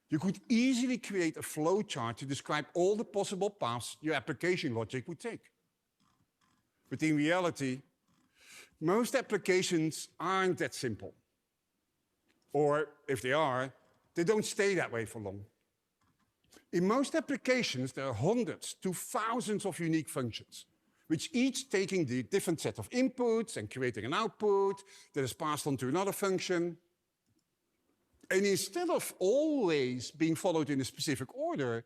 You could easily create a flowchart to describe all the possible paths your application logic would take. But in reality, most applications aren't that simple. Or if they are, they don't stay that way for long. In most applications, there are hundreds to thousands of unique functions, which each taking the different set of inputs and creating an output that is passed on to another function. And instead of always being followed in a specific order,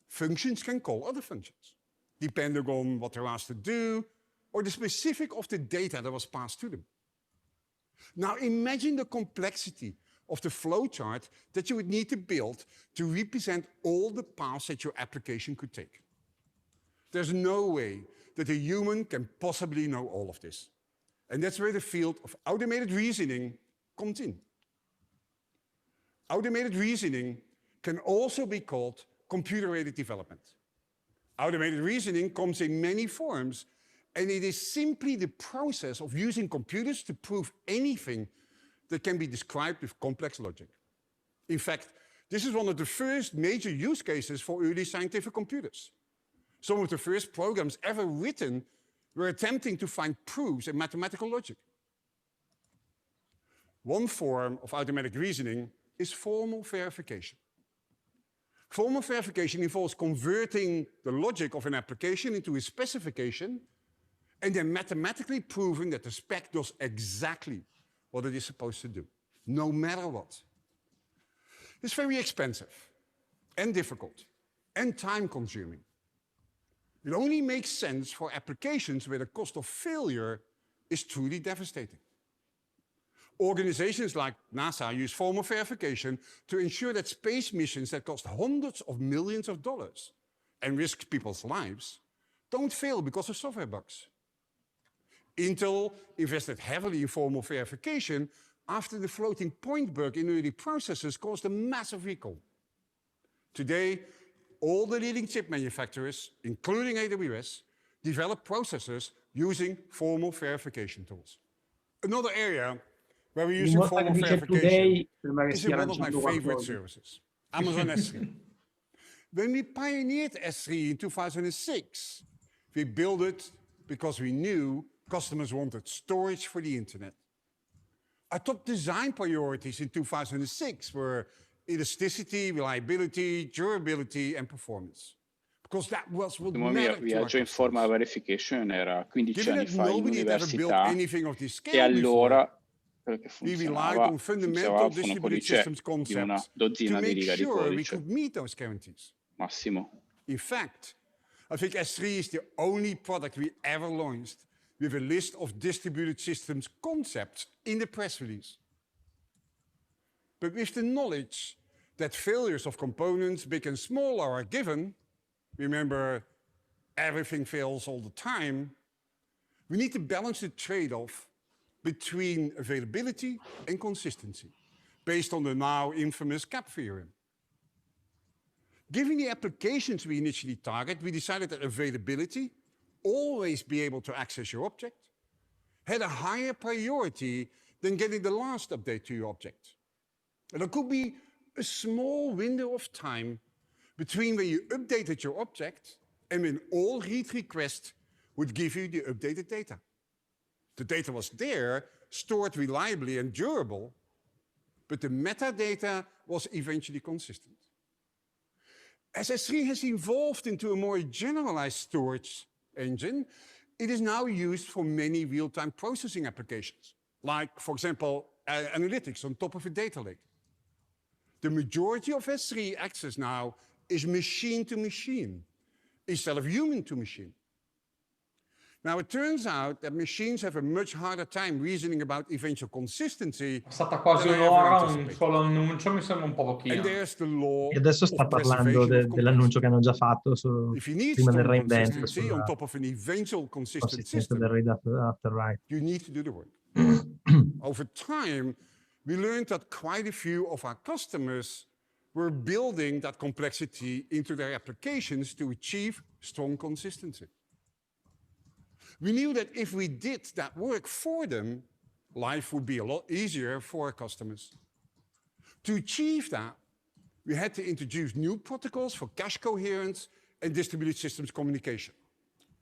functions can call other functions, depending on what they're asked to do or the specific of the data that was passed to them. Now imagine the complexity of the flowchart that you would need to build to represent all the paths that your application could take. There's no way that a human can possibly know all of this. And that's where the field of automated reasoning comes in. Automated reasoning can also be called computer-aided development. Automated reasoning comes in many forms, and it is simply the process of using computers to prove anything that can be described with complex logic. In fact, this is one of the first major use cases for early scientific computers. Some of the first programs ever written were attempting to find proofs in mathematical logic. One form of automatic reasoning is formal verification. Formal verification involves converting the logic of an application into a specification and then mathematically proving that the spec does exactly what it is supposed to do, no matter what. It's very expensive and difficult and time-consuming. It only makes sense for applications where the cost of failure is truly devastating. Organizations like NASA use formal verification to ensure that space missions that cost hundreds of millions of dollars and risk people's lives don't fail because of software bugs. Intel invested heavily in formal verification after the floating point bug in early processors caused a massive recall. Today, all the leading chip manufacturers, including AWS, develop processors using formal verification tools. Another area where we're using formal verification is in one of my favorite services, Amazon S3. When we pioneered S3 in 2006, we built it because we knew customers wanted storage for the internet. Our top design priorities in 2006 were elasticity, reliability, durability, and performance. Because that was what mattered to our viaggio in formal verification era 15 anni fa in università e allora quello che funzionava su un codice di una dozzina di righe di codice. Massimo. In fact, I think S3 is the only product we ever launched with a list of distributed systems concepts in the press release. But with the knowledge that failures of components, big and small, are a given, remember, everything fails all the time, we need to balance the trade-off between availability and consistency, based on the now infamous CAP theorem. Given the applications we initially target, we decided that availability, always be able to access your object, had a higher priority than getting the last update to your object. And there could be a small window of time between when you updated your object and when all read requests would give you the updated data. The data was there, stored reliably and durable, but the metadata was eventually consistent. As S3 has evolved into a more generalized storage engine, it is now used for many real-time processing applications, like, for example, analytics on top of a data lake. The majority of S3 access now is machine to machine instead of human to machine. Now, it turns out that machines have a much harder time reasoning about eventual consistency. È stata quasi un'ora, un solo annuncio, mi sembra un po' pochino. And there's the law e adesso sta parlando dell'annuncio che hanno già fatto prima del reinvento sulla consistenza del read after write. You need to do the work. Over time, we learned that quite a few of our customers were building that complexity into their applications to achieve strong consistency. We knew that if we did that work for them, life would be a lot easier for our customers. To achieve that, we had to introduce new protocols for cache coherence and distributed systems communication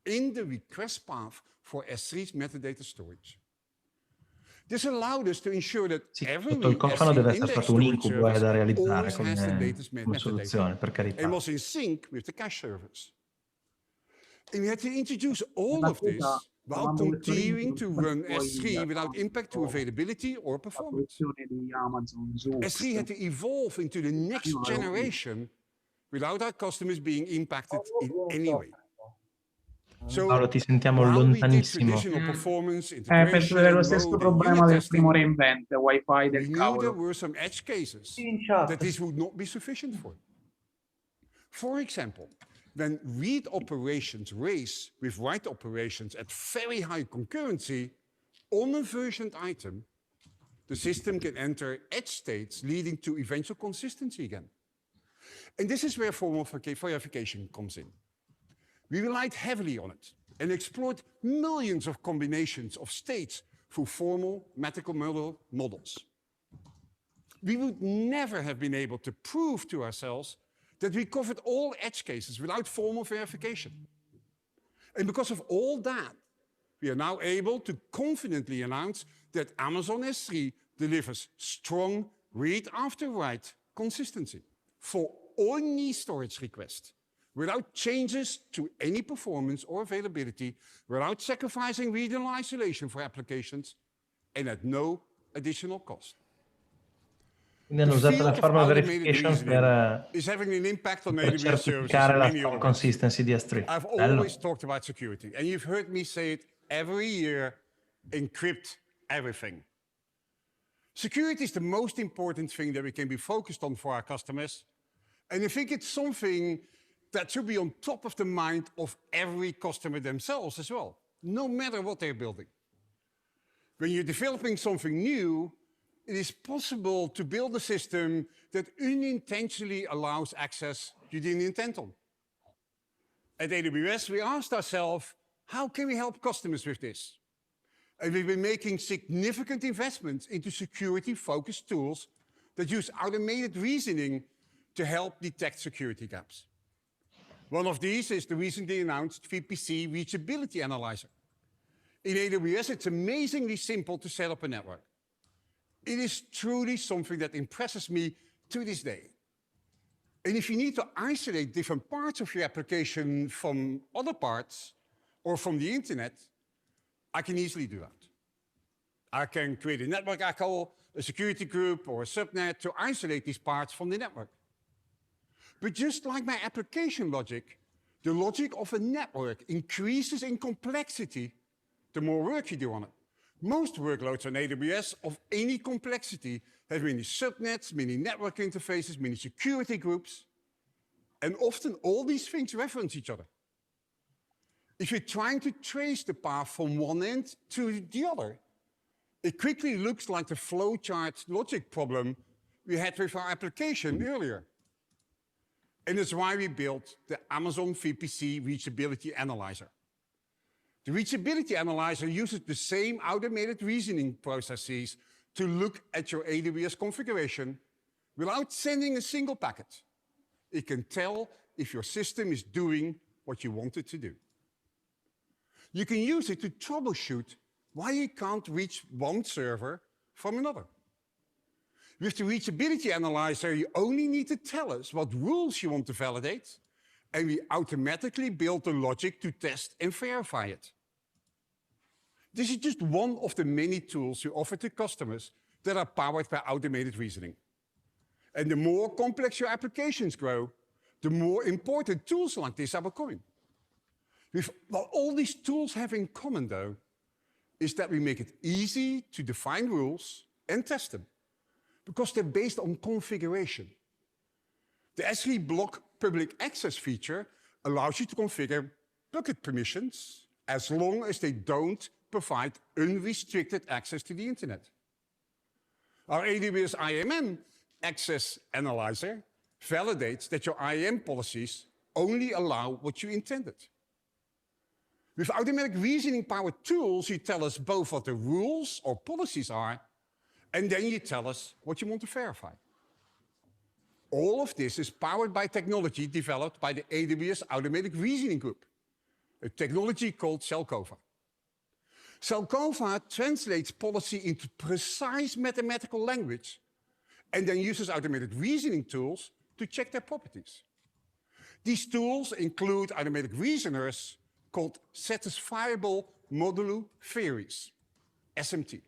in the request path for S3's metadata storage. This allowed us to ensure that every S3 deve essere stato un incubo da realizzare come soluzione, per carità. And was in sync with the cache servers. And we had to introduce all of this while continuing to run S3 without impact to availability or performance. S3 had to evolve into the next generation without our customers being impacted in any way. So, Paolo, ti sentiamo lontanissimo. Penso di avere lo stesso problema del primo reinvent, Wi-Fi del cavolo. There were some edge cases that this would not be sufficient for. For example, when read operations race with write operations at very high concurrency on a versioned item, the system can enter edge states leading to eventual consistency again. And this is where formal verification comes in. We relied heavily on it and explored millions of combinations of states through formal mathematical models. We would never have been able to prove to ourselves that we covered all edge cases without formal verification. And because of all that, we are now able to confidently announce that Amazon S3 delivers strong read after write consistency for any storage request, without changes to any performance or availability, without sacrificing regional isolation for applications, and at no additional cost. Quindi hanno usato la formal verification per certificare la consistency di S3. I've always talked about security, and you've heard me say it every year, encrypt everything. Security is the most important thing that we can be focused on for our customers, and I think it's something that should be on top of the mind of every customer themselves as well, no matter what they're building. When you're developing something new, it is possible to build a system that unintentionally allows access you didn't intend on. At AWS, we asked ourselves, how can we help customers with this? And we've been making significant investments into security-focused tools that use automated reasoning to help detect security gaps. One of these is the recently announced VPC Reachability Analyzer. In AWS, it's amazingly simple to set up a network. It is truly something that impresses me to this day. And if you need to isolate different parts of your application from other parts or from the internet, I can easily do that. I can create a network echo, a security group, or a subnet to isolate these parts from the network. But just like my application logic, the logic of a network increases in complexity the more work you do on it. Most workloads on AWS of any complexity have many subnets, many network interfaces, many security groups, and often all these things reference each other. If you're trying to trace the path from one end to the other, it quickly looks like the flowchart logic problem we had with our application earlier. And that's why we built the Amazon VPC Reachability Analyzer. The Reachability Analyzer uses the same automated reasoning processes to look at your AWS configuration without sending a single packet. It can tell if your system is doing what you want it to do. You can use it to troubleshoot why you can't reach one server from another. With the Reachability Analyzer, you only need to tell us what rules you want to validate, and we automatically build the logic to test and verify it. This is just one of the many tools we offer to customers that are powered by automated reasoning. And the more complex your applications grow, the more important tools like this are becoming. What all these tools have in common, though, is that we make it easy to define rules and test them, because they're based on configuration. The S3 block public access feature allows you to configure bucket permissions as long as they don't provide unrestricted access to the internet. Our AWS IAM Access Analyzer validates that your IAM policies only allow what you intended. With automatic reasoning-powered tools, you tell us both what the rules or policies are, and then you tell us what you want to verify. All of this is powered by technology developed by the AWS Automatic Reasoning Group, a technology called Zelkova. Zelkova translates policy into precise mathematical language and then uses automated reasoning tools to check their properties. These tools include automatic reasoners called satisfiable modulo theories, SMT,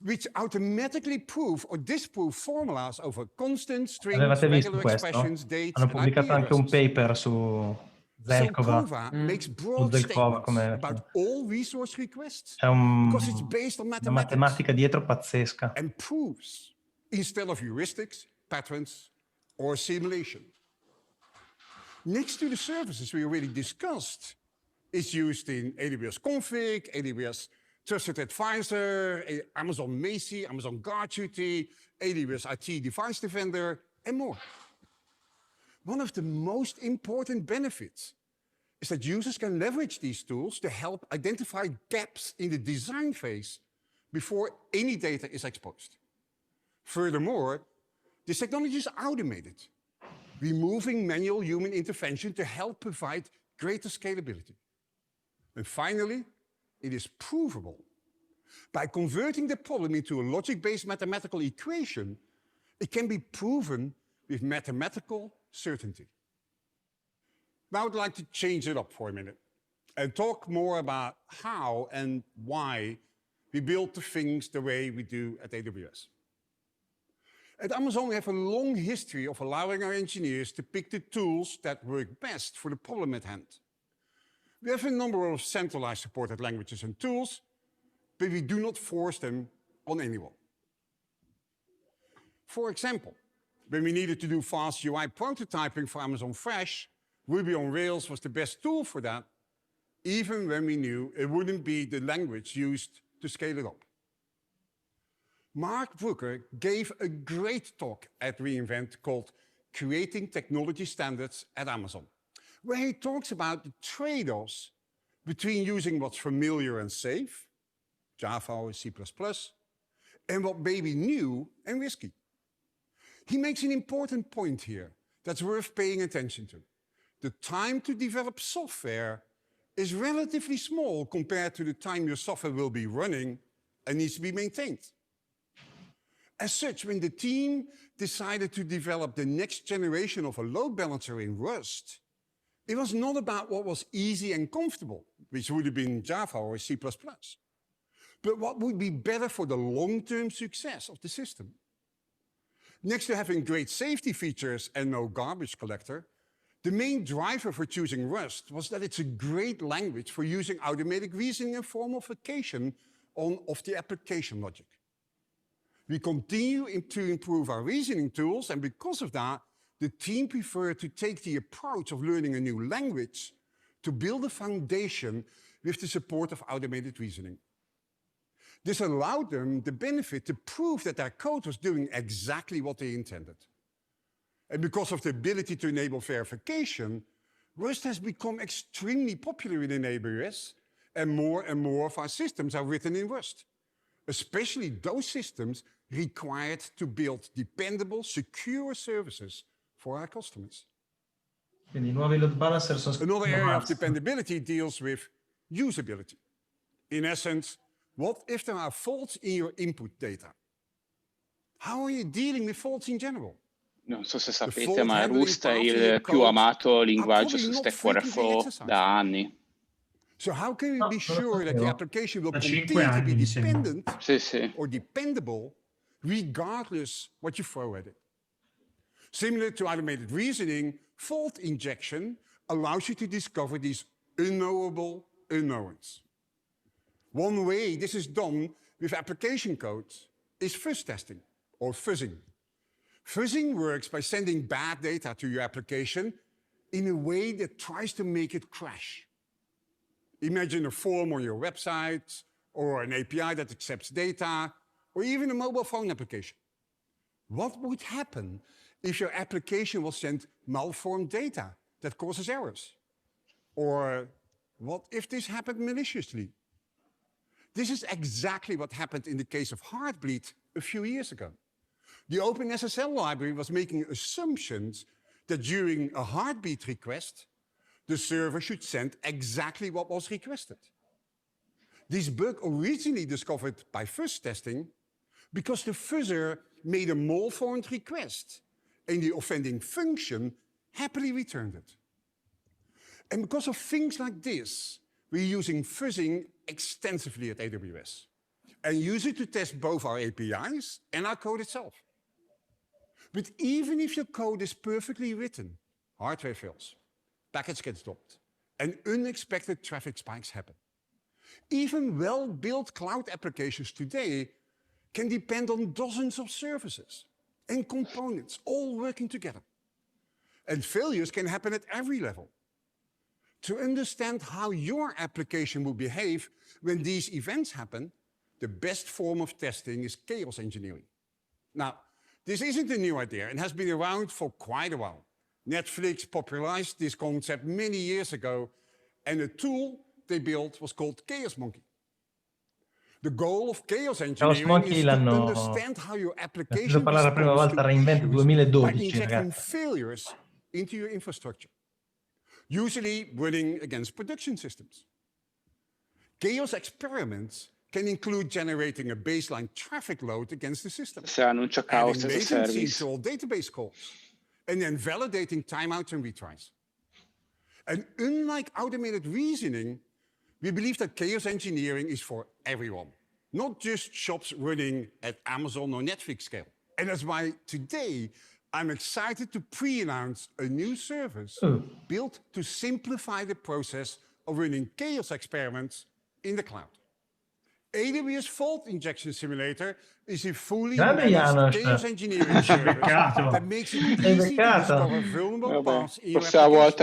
which automatically prove or disprove formulas over constant strings, regular expressions, dates, hanno pubblicato anche un paper su Zelkova makes broad statements about all resource requests because it's based on una matematica dietro pazzesca. And proves instead of heuristics, patterns, or simulation. Next to the services we already discussed, it's used in AWS Config, AWS Trusted Advisor, Amazon Macy, Amazon Guard Duty, AWS IT Device Defender, and more. One of the most important benefits is that users can leverage these tools to help identify gaps in the design phase before any data is exposed. Furthermore, this technology is automated, removing manual human intervention to help provide greater scalability. And finally, it is provable. By converting the problem into a logic-based mathematical equation, it can be proven with mathematical certainty. Now I'd like to change it up for a minute and talk more about how and why we build the things the way we do at AWS. At Amazon, we have a long history of allowing our engineers to pick the tools that work best for the problem at hand. We have a number of centralized supported languages and tools, but we do not force them on anyone. For example, when we needed to do fast UI prototyping for Amazon Fresh, Ruby on Rails was the best tool for that, even when we knew it wouldn't be the language used to scale it up. Mark Brooker gave a great talk at reInvent called Creating Technology Standards at Amazon, where he talks about the trade-offs between using what's familiar and safe, Java or C++, and what may be new and risky. He makes an important point here that's worth paying attention to. The time to develop software is relatively small compared to the time your software will be running and needs to be maintained. As such, when the team decided to develop the next generation of a load balancer in Rust, it was not about what was easy and comfortable, which would have been Java or C++, but what would be better for the long-term success of the system. Next to having great safety features and no garbage collector, the main driver for choosing Rust was that it's a great language for using automatic reasoning and formalification of the application logic. We continue to improve our reasoning tools, and because of that, the team preferred to take the approach of learning a new language to build a foundation with the support of automated reasoning. This allowed them the benefit to prove that their code was doing exactly what they intended. And because of the ability to enable verification, Rust has become extremely popular in AWS, and more of our systems are written in Rust, especially those systems required to build dependable, secure services for our customers. Another area of dependability deals with usability. In essence, what if there are faults in your input data? How are you dealing with faults in general? Non so se sapete, ma Rust è il più amato linguaggio su Stack Overflow da anni. So how can we be sure that the application will continue to be dependent or dependable regardless what you throw at it? Similar to automated reasoning, fault injection allows you to discover these unknowable unknowns. One way this is done with application code is fuzz testing or fuzzing. Fuzzing works by sending bad data to your application in a way that tries to make it crash. Imagine a form on your website, or an API that accepts data, or even a mobile phone application. What would happen if your application will send malformed data that causes errors? Or what if this happened maliciously? This is exactly what happened in the case of Heartbleed a few years ago. The OpenSSL library was making assumptions that during a heartbeat request, the server should send exactly what was requested. This bug originally discovered by fuzz testing because the fuzzer made a malformed request and the offending function happily returned it. And because of things like this, we're using fuzzing extensively at AWS and use it to test both our APIs and our code itself. But even if your code is perfectly written, hardware fails, packets get dropped, and unexpected traffic spikes happen. Even well-built cloud applications today can depend on dozens of services and components all working together. And failures can happen at every level. To understand how your application will behave when these events happen, the best form of testing is chaos engineering. Now, this isn't a new idea and has been around for quite a while. Netflix popularized this concept many years ago, and a tool they built was called Chaos Monkey. The goal of chaos engineering is to understand how your application responds to issues by injecting failures into your infrastructure, usually running against production systems. Chaos experiments can include generating a baseline traffic load against the system, adding latency to all database calls, and then validating timeouts and retries. And unlike automated reasoning, we believe that chaos engineering is for everyone, not just shops running at Amazon or Netflix scale. And that's why today I'm excited to pre-announce a new service built to simplify the process of running chaos experiments in the cloud. AWS Fault Injection Simulator is a fully managed chaos engineering service that makes it easy to discover vulnerable paths in your applications.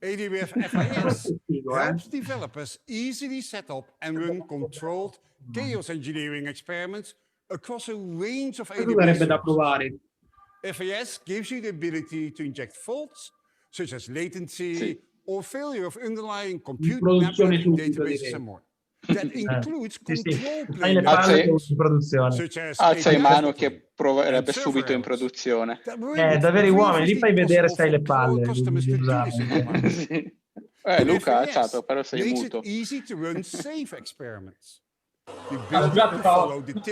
AWS FIS helps developers easily set up and run controlled chaos engineering experiments across a range of AWS services. FIS gives you the ability to inject faults, such as latency or failure of underlying compute networking databases and more. That includes control plane such as alza in mano che proverebbe subito in produzione. Da veri uomini, lì fai vedere se hai le palle di usarle. Luca ha alzato, però sei muto.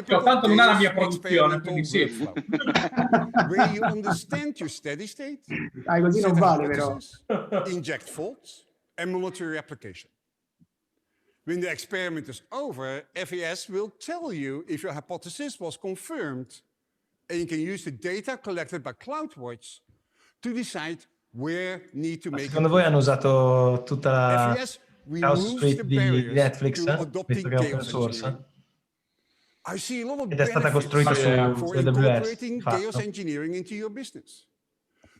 Tanto non è la mia produzione, quindi sì. Where you understand your steady state, così non vale però. Inject faults and monitor your application. When the experiment is over, FAS will tell you if your hypothesis was confirmed, and you can use the data collected by CloudWatch to decide where need to make. Secondo voi hanno usato tutta la Chaos Suite di Netflix, visto che è open source? Ed è stata costruita su AWS. Chaos engineering into your business.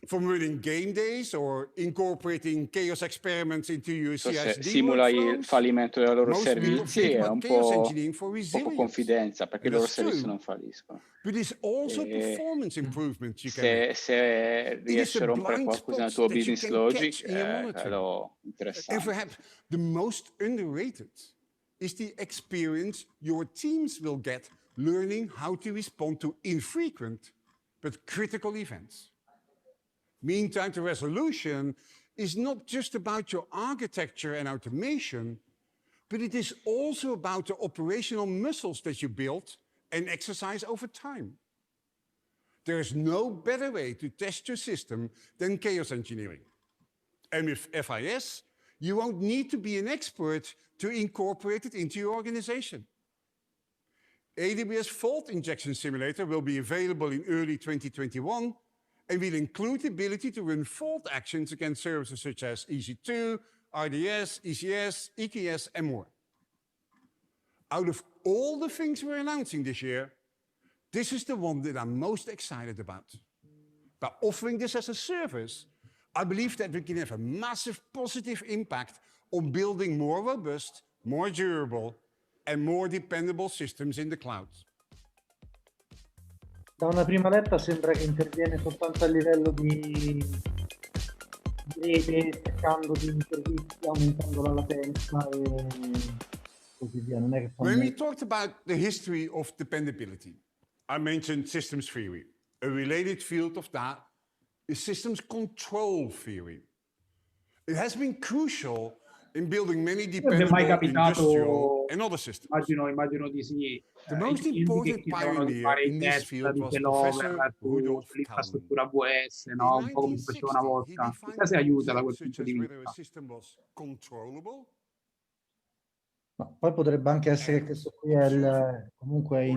From running game days or incorporating chaos experiments into your CI/CD simula il fallimento dei loro servizi è un po' confidenza, perché i loro servizi non falliscono. Se riesci a rompere qualcosa nel tuo business logic, è interessante. And perhaps the most underrated is the experience your teams will get learning how to respond to infrequent but critical events. Mean time to resolution is not just about your architecture and automation, but it is also about the operational muscles that you build and exercise over time. There is no better way to test your system than chaos engineering. And with FIS, you won't need to be an expert to incorporate it into your organization. AWS Fault Injection Simulator will be available in early 2021, and will include the ability to run fault actions against services such as EC2, RDS, ECS, EKS, and more. Out of all the things we're announcing this year, this is the one that I'm most excited about. By offering this as a service, I believe that we can have a massive positive impact on building more robust, more durable, and more dependable systems in the cloud. Da una prima letta sembra che interviene soltanto a livello di rete, staccando di servizi, aumentando la latenza e così via. Non è che When we talked about the history of dependability, I mentioned systems theory. A related field of that is systems control theory. It has been crucial in building many dependable industrial and other systems. Immagino di sì. The most important pioneer in this field was Professor Rudolf l'infrastruttura AWS, no? Un po' come si faceva una volta. Chissà se aiuta da quel punto di vista. Ma poi potrebbe anche essere che questo qui è comunque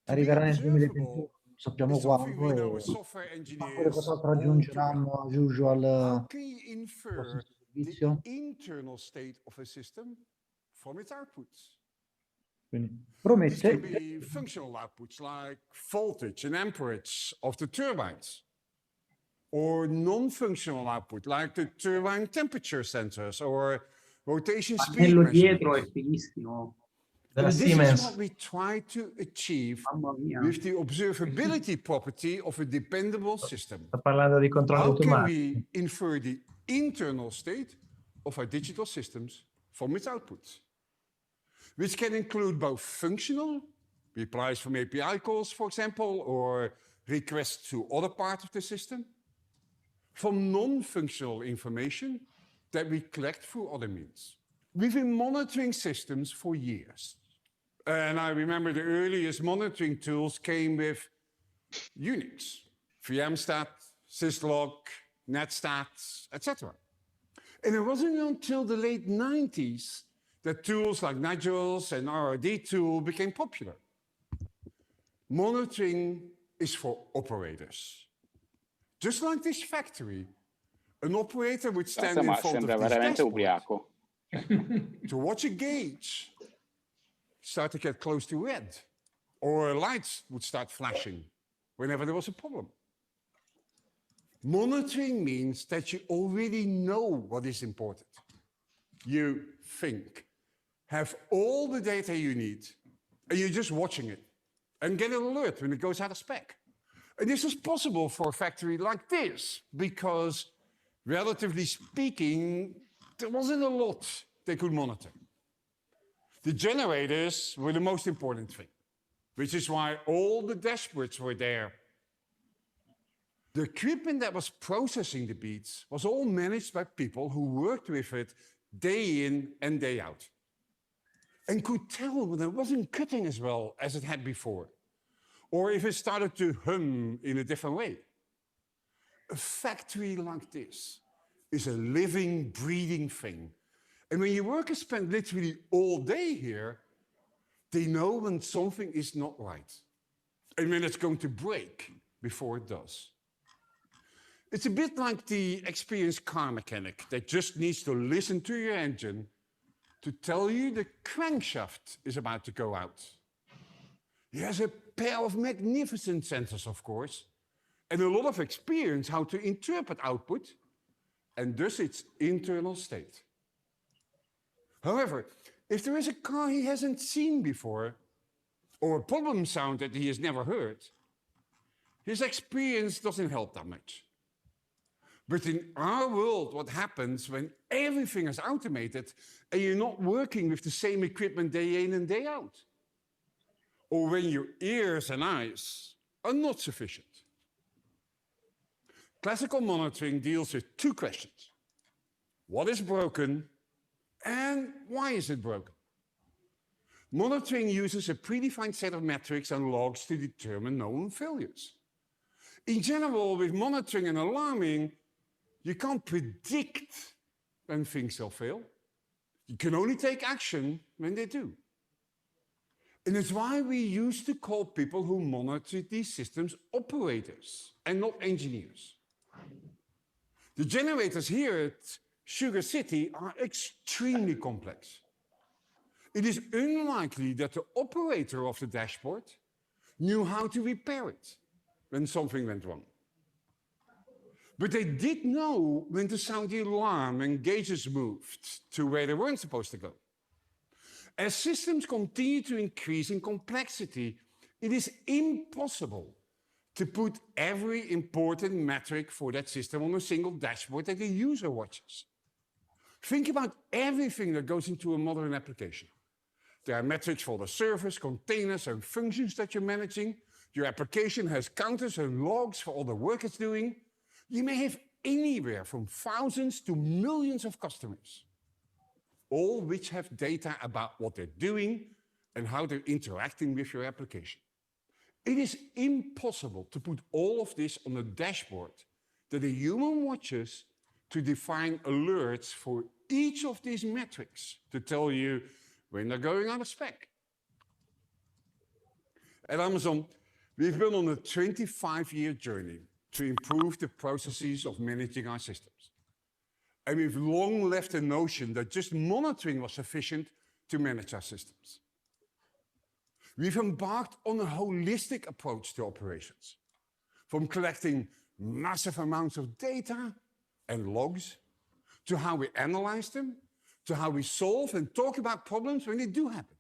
arriverà nel 2021, sappiamo quando, e poi cos'altro aggiungeranno as usual servizio. Quindi promette functional outputs like voltage and amperage of the turbines, or non-functional output like the turbine temperature sensors or rotation speed. Quello dietro è fighissimo. And this is what we try to achieve with the observability property of a dependable system. Sto parlando di controllo How can automatico. we infer the internal state of our digital systems from its outputs? Which can include both functional, replies from API calls, for example, or requests to other parts of the system, from non-functional information that we collect through other means. We've been monitoring systems for years. And I remember the earliest monitoring tools came with Unix, VMstat, syslog, netstat, etc. And it wasn't until the late 90s that tools like Nagios and RRD tool became popular. Monitoring is for operators. Just like this factory, an operator would stand in front of this dashboard to watch a gauge start to get close to red, or lights would start flashing whenever there was a problem. Monitoring means that you already know what is important. You think, have all the data you need, and you're just watching it, and get an alert when it goes out of spec. And this is possible for a factory like this, because relatively speaking, there wasn't a lot they could monitor. The generators were the most important thing, which is why all the dashboards were there. The equipment that was processing the beats was all managed by people who worked with it day in and day out, and could tell when it wasn't cutting as well as it had before, or if it started to hum in a different way. A factory like this is a living, breathing thing. And when your workers spend literally all day here, they know when something is not right and when it's going to break before it does. It's a bit like the experienced car mechanic that just needs to listen to your engine to tell you the crankshaft is about to go out. He has a pair of magnificent sensors, of course, and a lot of experience how to interpret output and thus its internal state. However, if there is a car he hasn't seen before, or a problem sound that he has never heard, his experience doesn't help that much. But in our world, what happens when everything is automated and you're not working with the same equipment day in and day out? Or when your ears and eyes are not sufficient? Classical monitoring deals with two questions. What is broken? And why is it broken? Monitoring uses a predefined set of metrics and logs to determine known failures. In general, with monitoring and alarming, you can't predict when things will fail. You can only take action when they do. And it's why we used to call people who monitor these systems operators and not engineers. The generators here at Unisciti are extremely complex. It is unlikely that the operator of the dashboard knew how to repair it when something went wrong. But they did know when to sound the alarm and gauges moved to where they weren't supposed to go. As systems continue to increase in complexity, it is impossible to put every important metric for that system on a single dashboard that the user watches. Think about everything that goes into a modern application. There are metrics for the servers, containers, and functions that you're managing. Your application has counters and logs for all the work it's doing. You may have anywhere from thousands to millions of customers, all which have data about what they're doing and how they're interacting with your application. It is impossible to put all of this on a dashboard that a human watches to define alerts for each of these metrics to tell you when they're going out of spec. At Amazon, we've been on a 25-year journey to improve the processes of managing our systems. And we've long left the notion that just monitoring was sufficient to manage our systems. We've embarked on a holistic approach to operations, from collecting massive amounts of data and logs, to how we analyze them, to how we solve and talk about problems when they do happen.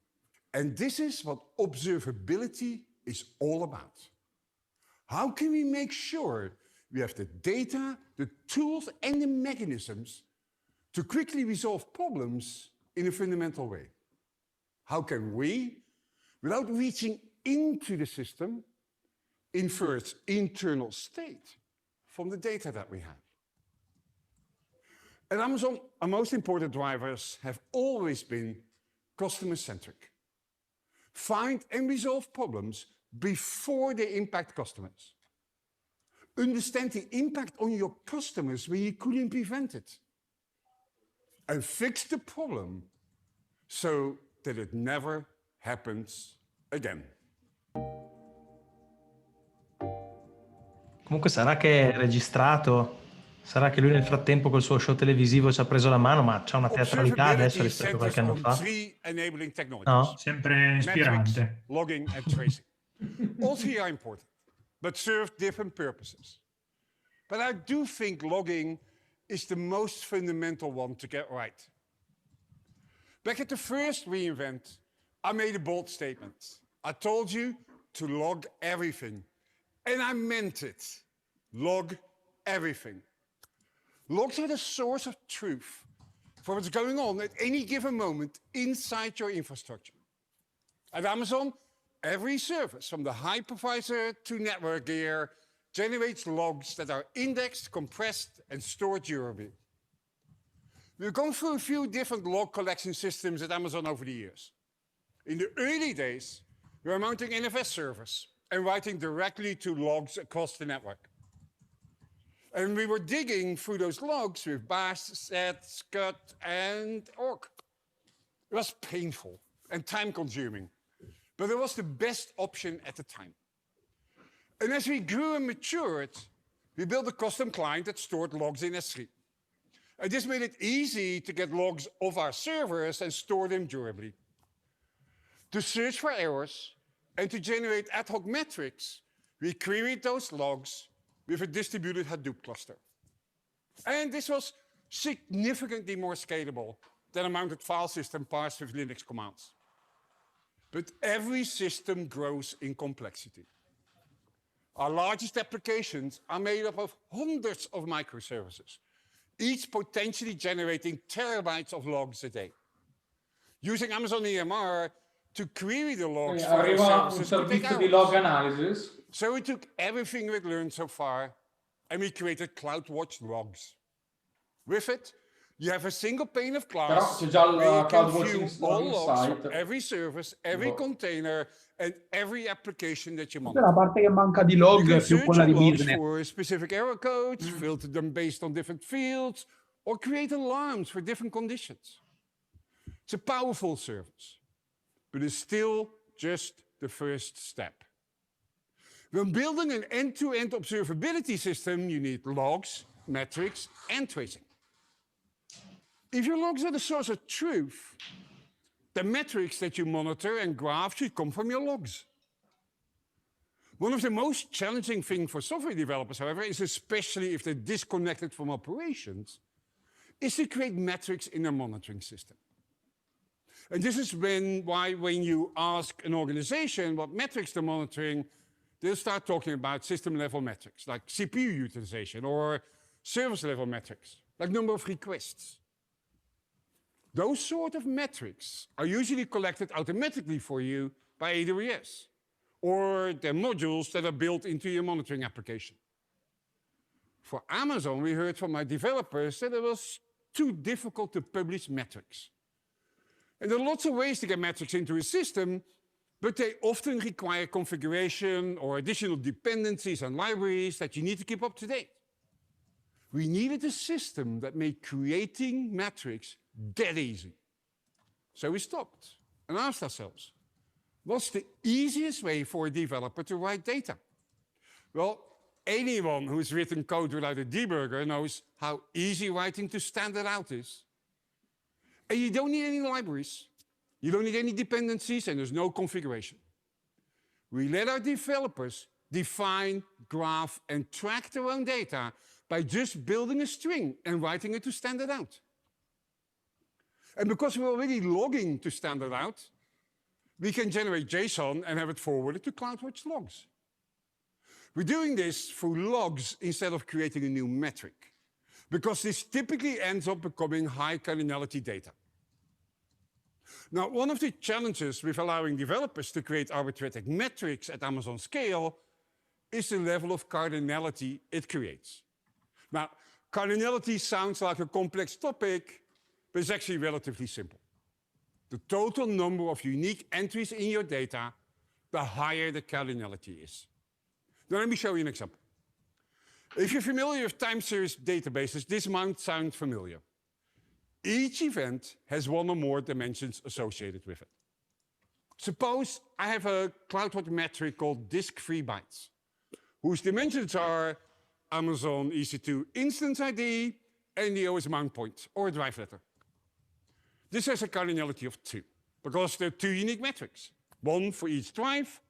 And this is what observability is all about. How can we make sure we have the data, the tools, and the mechanisms to quickly resolve problems in a fundamental way? How can we, without reaching into the system, infer its internal state from the data that we have? At Amazon, our most important drivers have always been customer-centric. Find and resolve problems before they impact customers. Understand the impact on your customers when you couldn't prevent it. And fix the problem so that it never happens again. Comunque sarà che è registrato, sarà che lui nel frattempo col suo show televisivo ci ha preso la mano, ma c'ha una teatralità adesso rispetto a qualche anno fa. No? Sempre ispirante. Logging and tracing. All three are important, but serve different purposes. But I do think logging is the most fundamental one to get right. Back at the first reInvent, I made a bold statement. I told you to log everything. And I meant it. Log everything. Logs are the source of truth for what's going on at any given moment inside your infrastructure. At Amazon, every service, from the hypervisor to network gear, generates logs that are indexed, compressed, and stored durably. We've gone through a few different log collection systems at Amazon over the years. In the early days, we were mounting NFS servers and writing directly to logs across the network. And we were digging through those logs with bash, set, scut, and org. It was painful and time-consuming, but it was the best option at the time. And as we grew and matured, we built a custom client that stored logs in S3. And this made it easy to get logs off our servers and store them durably. To search for errors and to generate ad hoc metrics, we queried those logs with a distributed Hadoop cluster. And this was significantly more scalable than a mounted file system parsed with Linux commands. But every system grows in complexity. Our largest applications are made up of hundreds of microservices, each potentially generating terabytes of logs a day. Using Amazon EMR to query the logs for those services could take hours. Log analysis. So we took everything we'd learned so far and we created CloudWatch logs. With it, you have a single pane of glass where you can view all logs for every service, every container, and every application that you monitor. La parte che manca di log è più quella di business. For specific error codes, filter them based on different fields, or create alarms for different conditions. It's a powerful service, but it's still just the first step. When building an end-to-end observability system, you need logs, metrics, and tracing. If your logs are the source of truth, the metrics that you monitor and graph should come from your logs. One of the most challenging things for software developers, however, is especially if they're disconnected from operations, is to create metrics in a monitoring system. And this is why when you ask an organization what metrics they're monitoring, they'll start talking about system-level metrics, like CPU utilization, or service-level metrics, like number of requests. Those sort of metrics are usually collected automatically for you by AWS, or they're modules that are built into your monitoring application. For Amazon, we heard from our developers that it was too difficult to publish metrics. And there are lots of ways to get metrics into a system, but they often require configuration or additional dependencies and libraries that you need to keep up to date. We needed a system that made creating metrics dead easy. So we stopped and asked ourselves, what's the easiest way for a developer to write data? Well, anyone who's written code without a debugger knows how easy writing to standard out is. And you don't need any libraries. You don't need any dependencies, and there's no configuration. We let our developers define, graph, and track their own data by just building a string and writing it to standard out. And because we're already logging to standard out, we can generate JSON and have it forwarded to CloudWatch logs. We're doing this through logs instead of creating a new metric, because this typically ends up becoming high cardinality data. Now, one of the challenges with allowing developers to create arbitrary metrics at Amazon scale is the level of cardinality it creates. Now, cardinality sounds like a complex topic, but it's actually relatively simple. The total number of unique entries in your data, the higher the cardinality is. Now, let me show you an example. If you're familiar with time series databases, this might sound familiar. Each event has one or more dimensions associated with it. Suppose I have a CloudWatch metric called disk-free bytes, whose dimensions are Amazon EC2 instance ID and the OS mount point, or a drive letter. This has a cardinality of 2, because there are 2 unique metrics, one for each drive.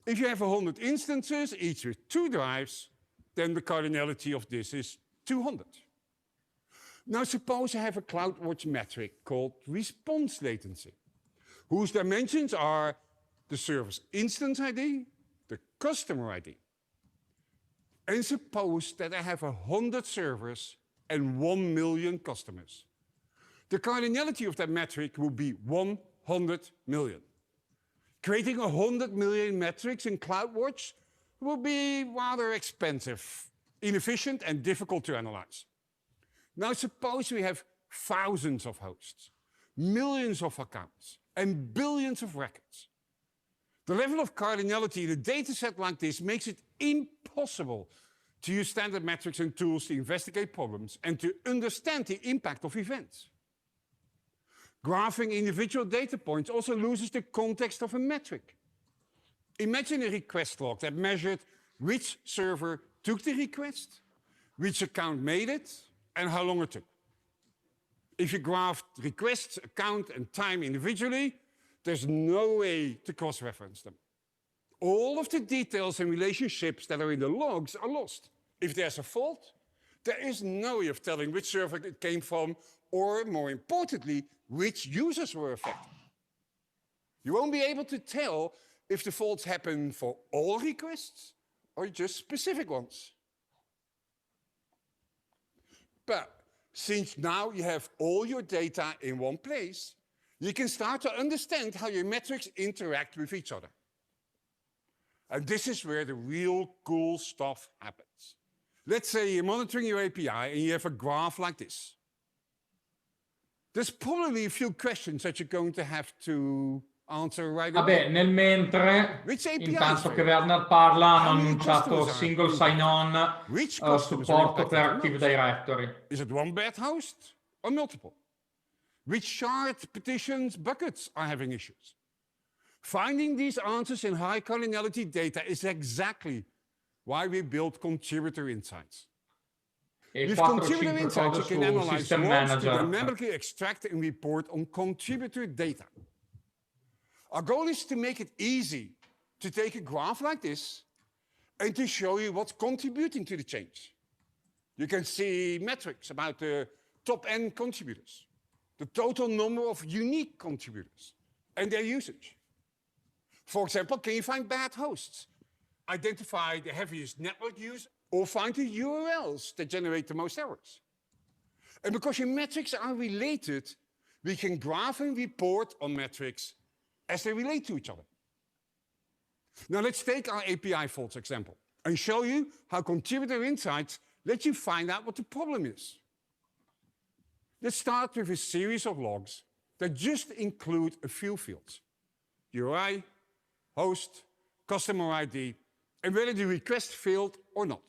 If you have 100 instances, each with 2 drives, then the cardinality of this is 200. Now suppose I have a CloudWatch metric called response latency, whose dimensions are the server's instance ID, the customer ID. And suppose that I have 100 servers and 1 million customers. The cardinality of that metric will be 100 million. Creating 100 million metrics in CloudWatch will be rather expensive, inefficient, and difficult to analyze. Now suppose we have thousands of hosts, millions of accounts, and billions of records. The level of cardinality in a dataset like this makes it impossible to use standard metrics and tools to investigate problems and to understand the impact of events. Graphing individual data points also loses the context of a metric. Imagine a request log that measured which server took the request, which account made it, and how long it took. If you graphed requests, account, and time individually, there's no way to cross-reference them. All of the details and relationships that are in the logs are lost. If there's a fault, there is no way of telling which server it came from, or more importantly, which users were affected. You won't be able to tell if the faults happen for all requests or just specific ones. But since now you have all your data in one place, you can start to understand how your metrics interact with each other. And this is where the real cool stuff happens. Let's say you're monitoring your API and you have a graph like this. There's probably a few questions that you're going to have to answer right away. Vabbè, nel mentre, intanto che Werner parla, hanno annunciato single sign-on supporto per Active Directory. Is it one bad host or multiple? Which shard, petitions, buckets are having issues? Finding these answers in high cardinality data is exactly why we built Contributor Insights. With Contributor Insights, you can analyze logs to dynamically extract and report on contributor data. Our goal is to make it easy to take a graph like this and to show you what's contributing to the change. You can see metrics about the top-end contributors, the total number of unique contributors, and their usage. For example, can you find bad hosts? Identify the heaviest network use, or find the URLs that generate the most errors. And because your metrics are related, we can graph and report on metrics as they relate to each other. Now let's take our API faults example and show you how Contributor Insights let you find out what the problem is. Let's start with a series of logs that just include a few fields: URI, host, customer ID, and whether the request failed or not.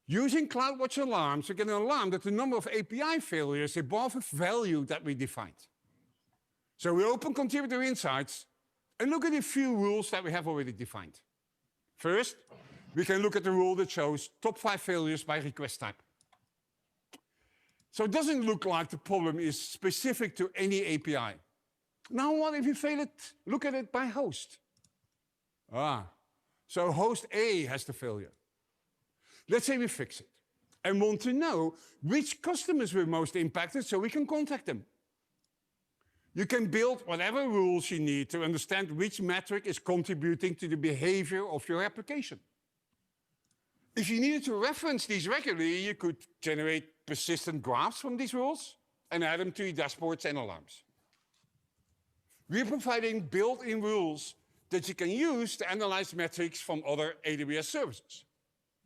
Using CloudWatch alarms, we get an alarm that the number of API failures is above a value that we defined. So we open Contributor Insights and look at a few rules that we have already defined. First, we can look at the rule that shows top 5 failures by request type. So it doesn't look like the problem is specific to any API. Now what if you fail it? Look at it by host. So host A has the failure. Let's say we fix it and want to know which customers were most impacted so we can contact them. You can build whatever rules you need to understand which metric is contributing to the behavior of your application. If you needed to reference these regularly, you could generate persistent graphs from these rules and add them to your dashboards and alarms. We're providing built-in rules that you can use to analyze metrics from other AWS services.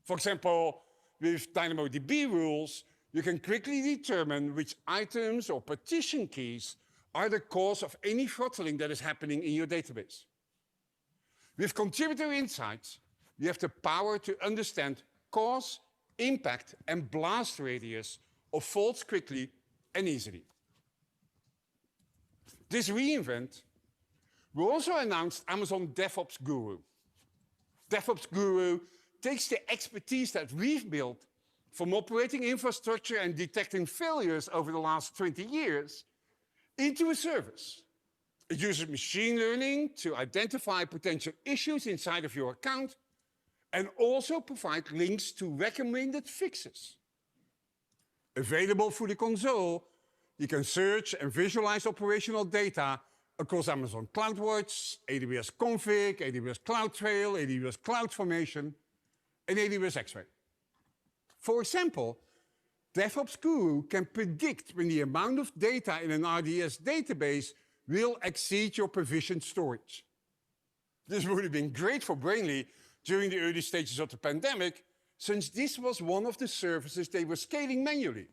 For example, with DynamoDB rules, you can quickly determine which items or partition keys are the cause of any throttling that is happening in your database. With contributor insights, you have the power to understand cause, impact, and blast radius of faults quickly and easily. This re:Invent, we also announced Amazon DevOps Guru. DevOps Guru takes the expertise that we've built from operating infrastructure and detecting failures over the last 20 years into a service. It uses machine learning to identify potential issues inside of your account and also provide links to recommended fixes. Available through the console, you can search and visualize operational data across Amazon CloudWatch, AWS Config, AWS CloudTrail, AWS CloudFormation, and AWS X-Ray. For example, DevOps Guru can predict when the amount of data in an RDS database will exceed your provisioned storage. This would have been great for Brainly during the early stages of the pandemic, since this was one of the services they were scaling manually.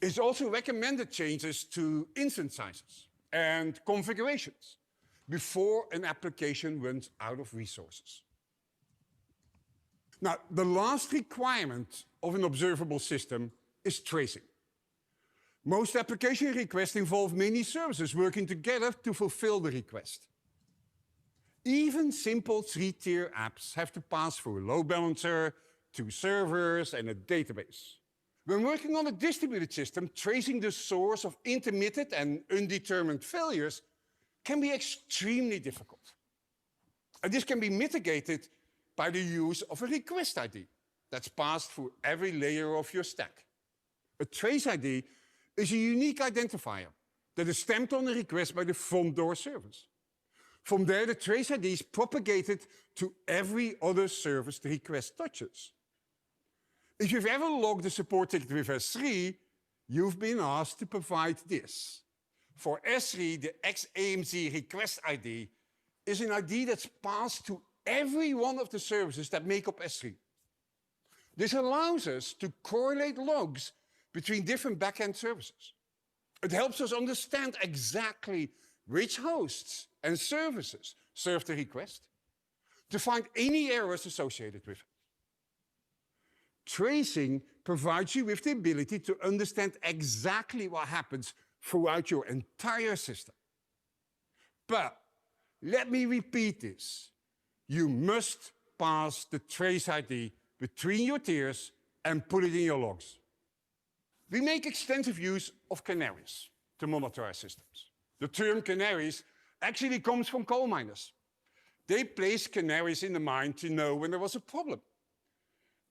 It's also recommended changes to instance sizes and configurations before an application runs out of resources. Now, the last requirement of an observable system is tracing. Most application requests involve many services working together to fulfill the request. Even simple 3-tier apps have to pass through a load balancer, 2 servers, and a database. When working on a distributed system, tracing the source of intermittent and undetermined failures can be extremely difficult. And this can be mitigated by the use of a request ID that's passed through every layer of your stack. A trace ID is a unique identifier that is stamped on a request by the front door service. From there, the trace ID is propagated to every other service the request touches. If you've ever logged a support ticket with S3, you've been asked to provide this. For S3, the XAMZ request ID is an ID that's passed to every one of the services that make up S3. This allows us to correlate logs between different backend services. It helps us understand exactly which hosts and services serve the request, to find any errors associated with it. Tracing provides you with the ability to understand exactly what happens throughout your entire system. But let me repeat this. You must pass the trace ID between your tiers and put it in your logs. We make extensive use of canaries to monitor our systems. The term canaries actually comes from coal miners. They placed canaries in the mine to know when there was a problem.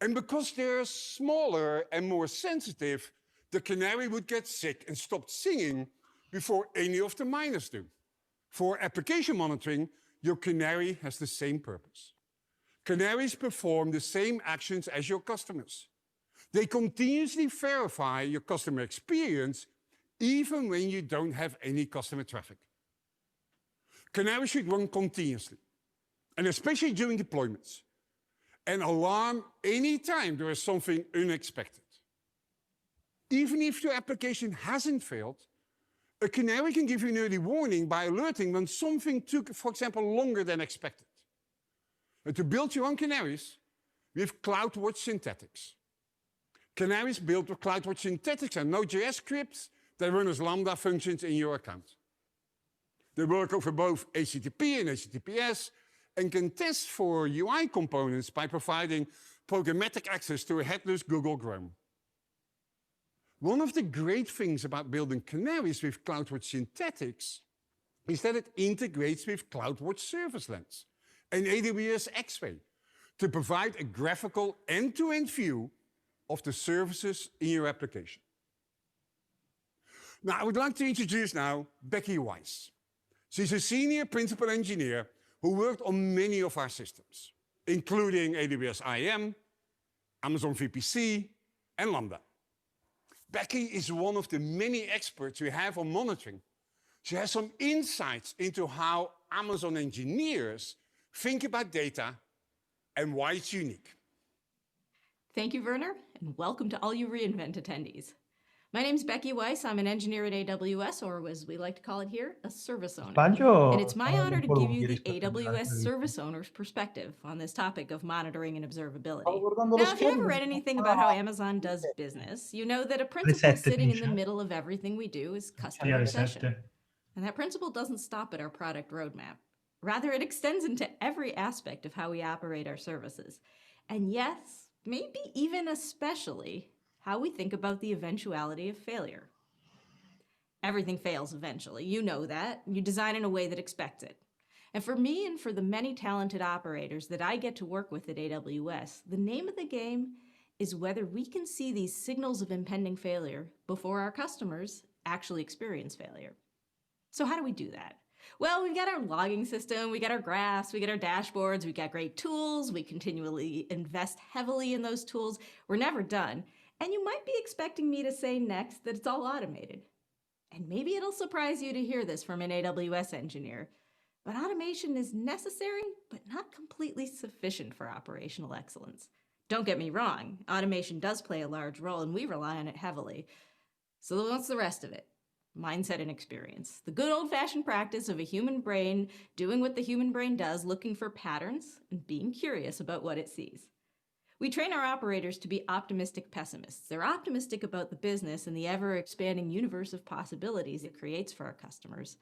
And because they're smaller and more sensitive, the canary would get sick and stop singing before any of the miners do. For application monitoring, your canary has the same purpose. Canaries perform the same actions as your customers. They continuously verify your customer experience even when you don't have any customer traffic. Canaries should run continuously, and especially during deployments, and alarm anytime there is something unexpected. Even if your application hasn't failed, a canary can give you an early warning by alerting when something took, for example, longer than expected. And to build your own canaries, we have CloudWatch Synthetics. Canaries built with CloudWatch Synthetics and Node.js scripts that run as Lambda functions in your account. They work over both HTTP and HTTPS and can test for UI components by providing programmatic access to a headless Google Chrome. One of the great things about building canaries with CloudWatch Synthetics is that it integrates with CloudWatch Service Lens and AWS X-Ray to provide a graphical end-to-end view of the services in your application. Now, I would like to introduce now Becky Weiss. She's a senior principal engineer who worked on many of our systems, including AWS IAM, Amazon VPC, and Lambda. Becky is one of the many experts we have on monitoring. She has some insights into how Amazon engineers think about data and why it's unique. Thank you, Werner, and welcome to all you reInvent attendees. My name's Becky Weiss. I'm an engineer at AWS, or as we like to call it here, a service owner. And it's my honor to give you the AWS service owner's perspective on this topic of monitoring and observability. Now, if you ever read anything about how Amazon does business, you know that a principle sitting in the middle of everything we do is customer obsession. And that principle doesn't stop at our product roadmap. Rather, it extends into every aspect of how we operate our services. And yes, maybe even especially, how we think about the eventuality of failure. Everything fails eventually. You know that. You design in a way that expects it. And for me and for the many talented operators that I get to work with at AWS, the name of the game is whether we can see these signals of impending failure before our customers actually experience failure. So how do we do that? Well, we've got our logging system, we got our graphs, we got our dashboards, we got great tools, we continually invest heavily in those tools. We're never done. And you might be expecting me to say next that it's all automated. And maybe it'll surprise you to hear this from an AWS engineer, but automation is necessary, but not completely sufficient for operational excellence. Don't get me wrong, automation does play a large role and we rely on it heavily. So what's the rest of it? Mindset and experience. The good old-fashioned practice of a human brain doing what the human brain does, looking for patterns and being curious about what it sees. We train our operators to be optimistic pessimists. They're optimistic about the business and the ever-expanding universe of possibilities it creates for our customers.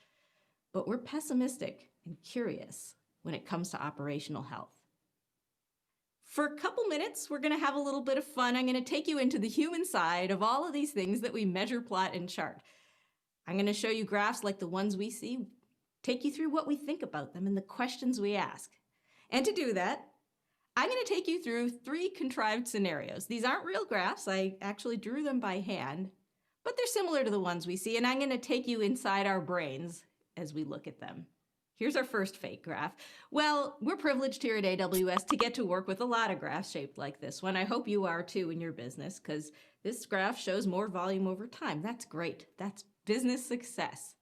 But we're pessimistic and curious when it comes to operational health. For a couple minutes, we're going to have a little bit of fun. I'm going to take you into the human side of all of these things that we measure, plot, and chart. I'm going to show you graphs like the ones we see, take you through what we think about them and the questions we ask. And to do that, I'm going to take you through 3 contrived scenarios. These aren't real graphs. I actually drew them by hand, but they're similar to the ones we see, and I'm going to take you inside our brains as we look at them. Here's our first fake graph. Well, we're privileged here at AWS to get to work with a lot of graphs shaped like this one. I hope you are too in your business, because this graph shows more volume over time. That's great. That's business success.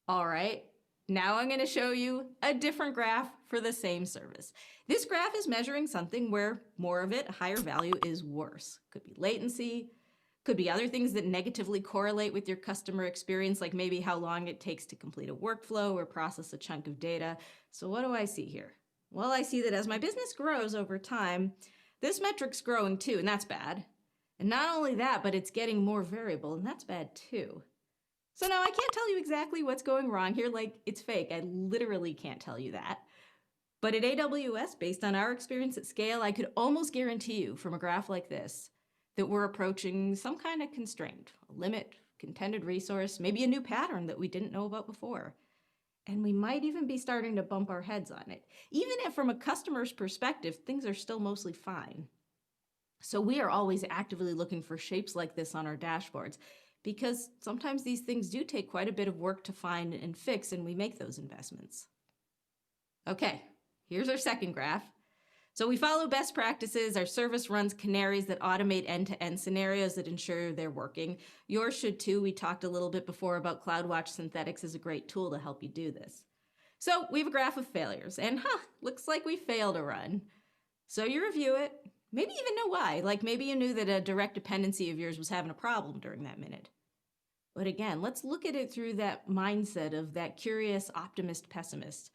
All right. Now I'm going to show you a different graph for the same service. This graph is measuring something where more of it, higher value, is worse. Could be latency, could be other things that negatively correlate with your customer experience, like maybe how long it takes to complete a workflow or process a chunk of data. So what do I see here? Well, I see that as my business grows over time, this metric's growing too, and that's bad. And not only that, but it's getting more variable, and that's bad too. So now I can't tell you exactly what's going wrong here, like it's fake. I literally can't tell you that. But at AWS, based on our experience at scale, I could almost guarantee you from a graph like this that we're approaching some kind of constraint, a limit, contended resource, maybe a new pattern that we didn't know about before. And we might even be starting to bump our heads on it. Even if from a customer's perspective, things are still mostly fine. So we are always actively looking for shapes like this on our dashboards, because sometimes these things do take quite a bit of work to find and fix, and we make those investments. Okay, here's our second graph. So we follow best practices. Our service runs canaries that automate end-to-end scenarios that ensure they're working. Yours should too. We talked a little bit before about CloudWatch Synthetics as a great tool to help you do this. So we have a graph of failures, and looks like we failed a run. So you review it, maybe even know why. Like maybe you knew that a direct dependency of yours was having a problem during that minute. But again, let's look at it through that mindset of that curious optimist pessimist.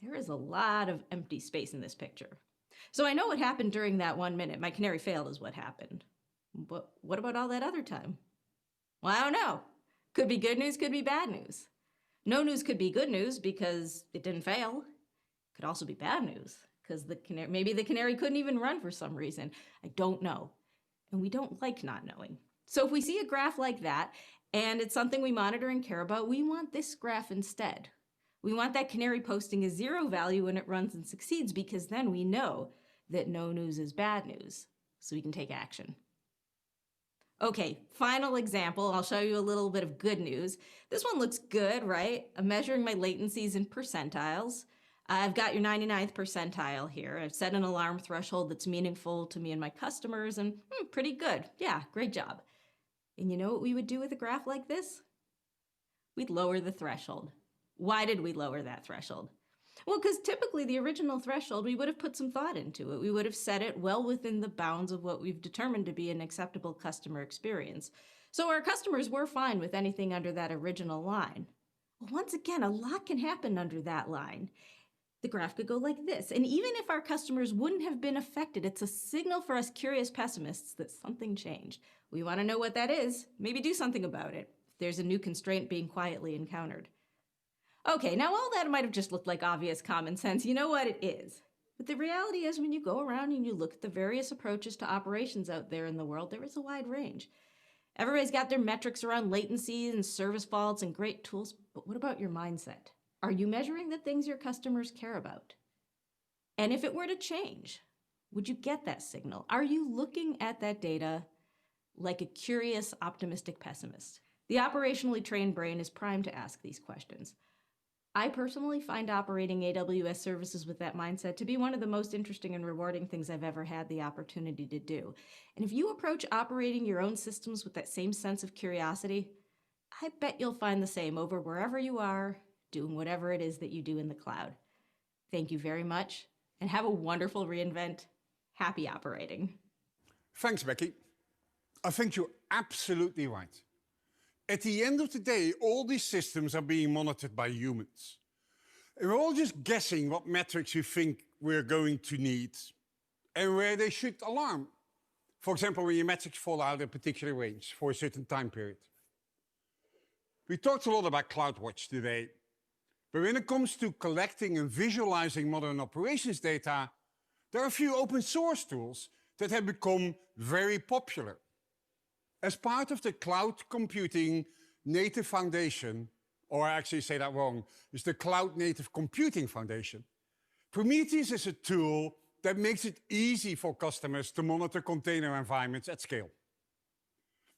There is a lot of empty space in this picture. So I know what happened during that 1 minute. My canary failed is what happened. But what about all that other time? Well, I don't know. Could be good news, could be bad news. No news could be good news because it didn't fail. Could also be bad news because maybe the canary couldn't even run for some reason. I don't know. And we don't like not knowing. So if we see a graph like that, and it's something we monitor and care about, we want this graph instead. We want that canary posting a 0 value when it runs and succeeds, because then we know that no news is bad news, so we can take action. Okay, final example. I'll show you a little bit of good news. This one looks good, right? I'm measuring my latencies in percentiles. I've got your 99th percentile here. I've set an alarm threshold that's meaningful to me and my customers, and pretty good. Yeah, great job. And you know what we would do with a graph like this? We'd lower the threshold. Why did we lower that threshold? Well, because typically the original threshold, we would have put some thought into it. We would have set it well within the bounds of what we've determined to be an acceptable customer experience. So our customers were fine with anything under that original line. Well, once again, a lot can happen under that line. The graph could go like this. And even if our customers wouldn't have been affected, it's a signal for us curious pessimists that something changed. We want to know what that is, maybe do something about it, if there's a new constraint being quietly encountered. Okay, now all that might have just looked like obvious common sense. You know what? It is. But the reality is when you go around and you look at the various approaches to operations out there in the world, there is a wide range. Everybody's got their metrics around latency and service faults and great tools, but what about your mindset? Are you measuring the things your customers care about? And if it were to change, would you get that signal? Are you looking at that data like a curious, optimistic pessimist? The operationally trained brain is primed to ask these questions. I personally find operating AWS services with that mindset to be one of the most interesting and rewarding things I've ever had the opportunity to do. And if you approach operating your own systems with that same sense of curiosity, I bet you'll find the same over wherever you are, doing whatever it is that you do in the cloud. Thank you very much, and have a wonderful reInvent. Happy operating. Thanks, Becky. I think you're absolutely right. At the end of the day, all these systems are being monitored by humans. And we're all just guessing what metrics we think we're going to need and where they should alarm. For example, when your metrics fall out of a particular range for a certain time period. We talked a lot about CloudWatch today, but when it comes to collecting and visualizing modern operations data, there are a few open source tools that have become very popular. As part of the Cloud Computing Native Foundation, or I actually say that wrong, it's the Cloud Native Computing Foundation, Prometheus is a tool that makes it easy for customers to monitor container environments at scale.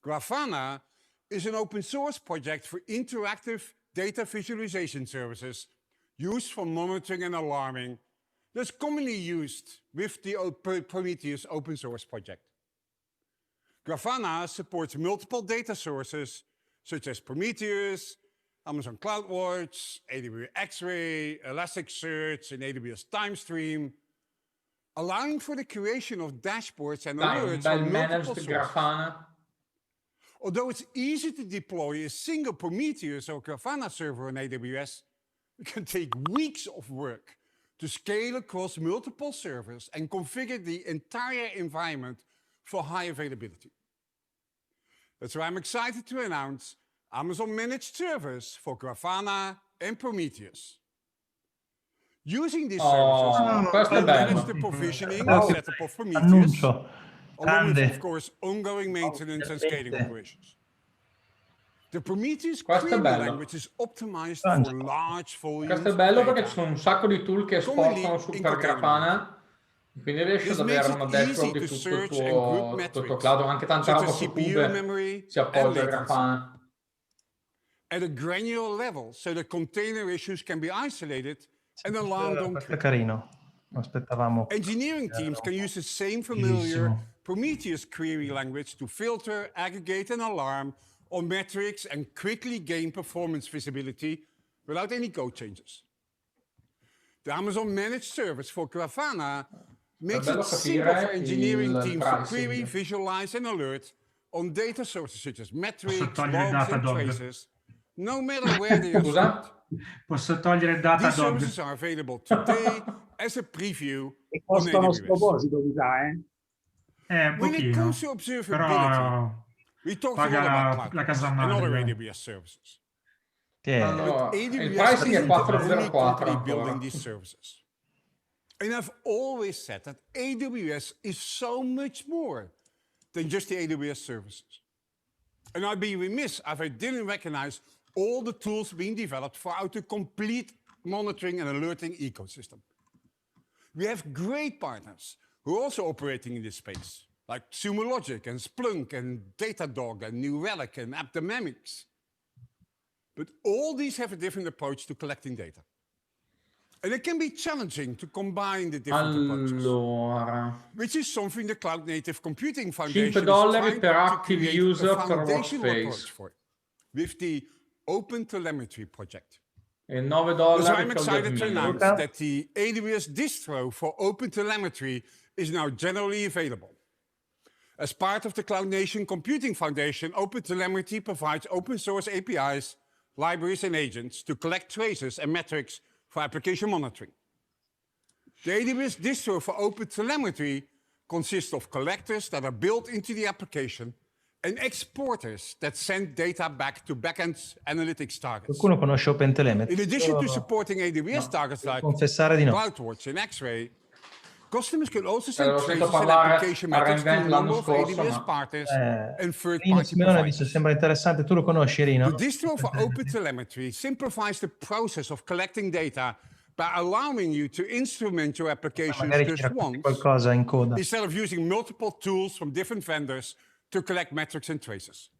Grafana is an open source project for interactive data visualization services used for monitoring and alarming that's commonly used with the Prometheus open source project. Grafana supports multiple data sources such as Prometheus, Amazon CloudWatch, AWS X-Ray, Elasticsearch, and AWS TimeStream, allowing for the creation of dashboards and alerts on multiple sources. Although it's easy to deploy a single Prometheus or Grafana server on AWS, it can take weeks of work to scale across multiple servers and configure the entire environment for high availability. That's why I'm excited to announce Amazon Managed Servers for Grafana and Prometheus. Using these services, we manage the provisioning and setup of Prometheus, along with, of course, ongoing maintenance and scaling operations. The Prometheus query language is optimized for large volumes. Questo è bello perché ci sono un sacco di tool che esportano su per Grafana. Quindi riesci ad avere una dashboard di tutto il tuo cloud, anche tanta roba su Cube si appoggia a Grafana. At a granular level, so the container issues can be isolated and alarmed on. Questo è carino. Aspettavamo. Engineering teams can use the same familiar Prometheus query language to filter, aggregate, and alarm on metrics and quickly gain performance visibility without any code changes. The Amazon Managed Service for Grafana makes it simple for engineering teams to query, visualize, and alert on data sources such as metrics, logs, and traces, no matter where they are stored. Posso togliere Datadog. These services are available today as a preview e on costano AWS. sproposito, mi sa, When it comes to observability, we talked a lot about CloudWatch and other AWS services. Allora, But il pricing è 404 building these services. And I've always said that AWS is so much more than just the AWS services. And I'd be remiss if I didn't recognize all the tools being developed for our complete monitoring and alerting ecosystem. We have great partners who are also operating in this space. like Sumo Logic and Splunk and Datadog and New Relic and AppDynamics. But all these have a different approach to collecting data. And it can be challenging to combine the different approaches, which is something the Cloud Native Computing Foundation is trying to create a foundational approach for, with the OpenTelemetry project. So I'm excited to announce that the AWS distro for OpenTelemetry is now generally available. As part of the Cloud Native Computing Foundation, OpenTelemetry provides open source APIs, libraries, and agents to collect traces and metrics for application monitoring. The AWS distro for OpenTelemetry consists of collectors that are built into the application and exporters that send data back to backend analytics targets. Qualcuno conosce OpenTelemetry? In addition to supporting AWS targets like CloudWatch and X-Ray, customers can also send traces and application metrics to a number of AWS partners and third-party providers. Sembra interessante, tu lo conosci, Rino? The distro for OpenTelemetry simplifies the process of collecting data by allowing you to instrument your application just once, instead of using multiple tools from different vendors to collect metrics and traces.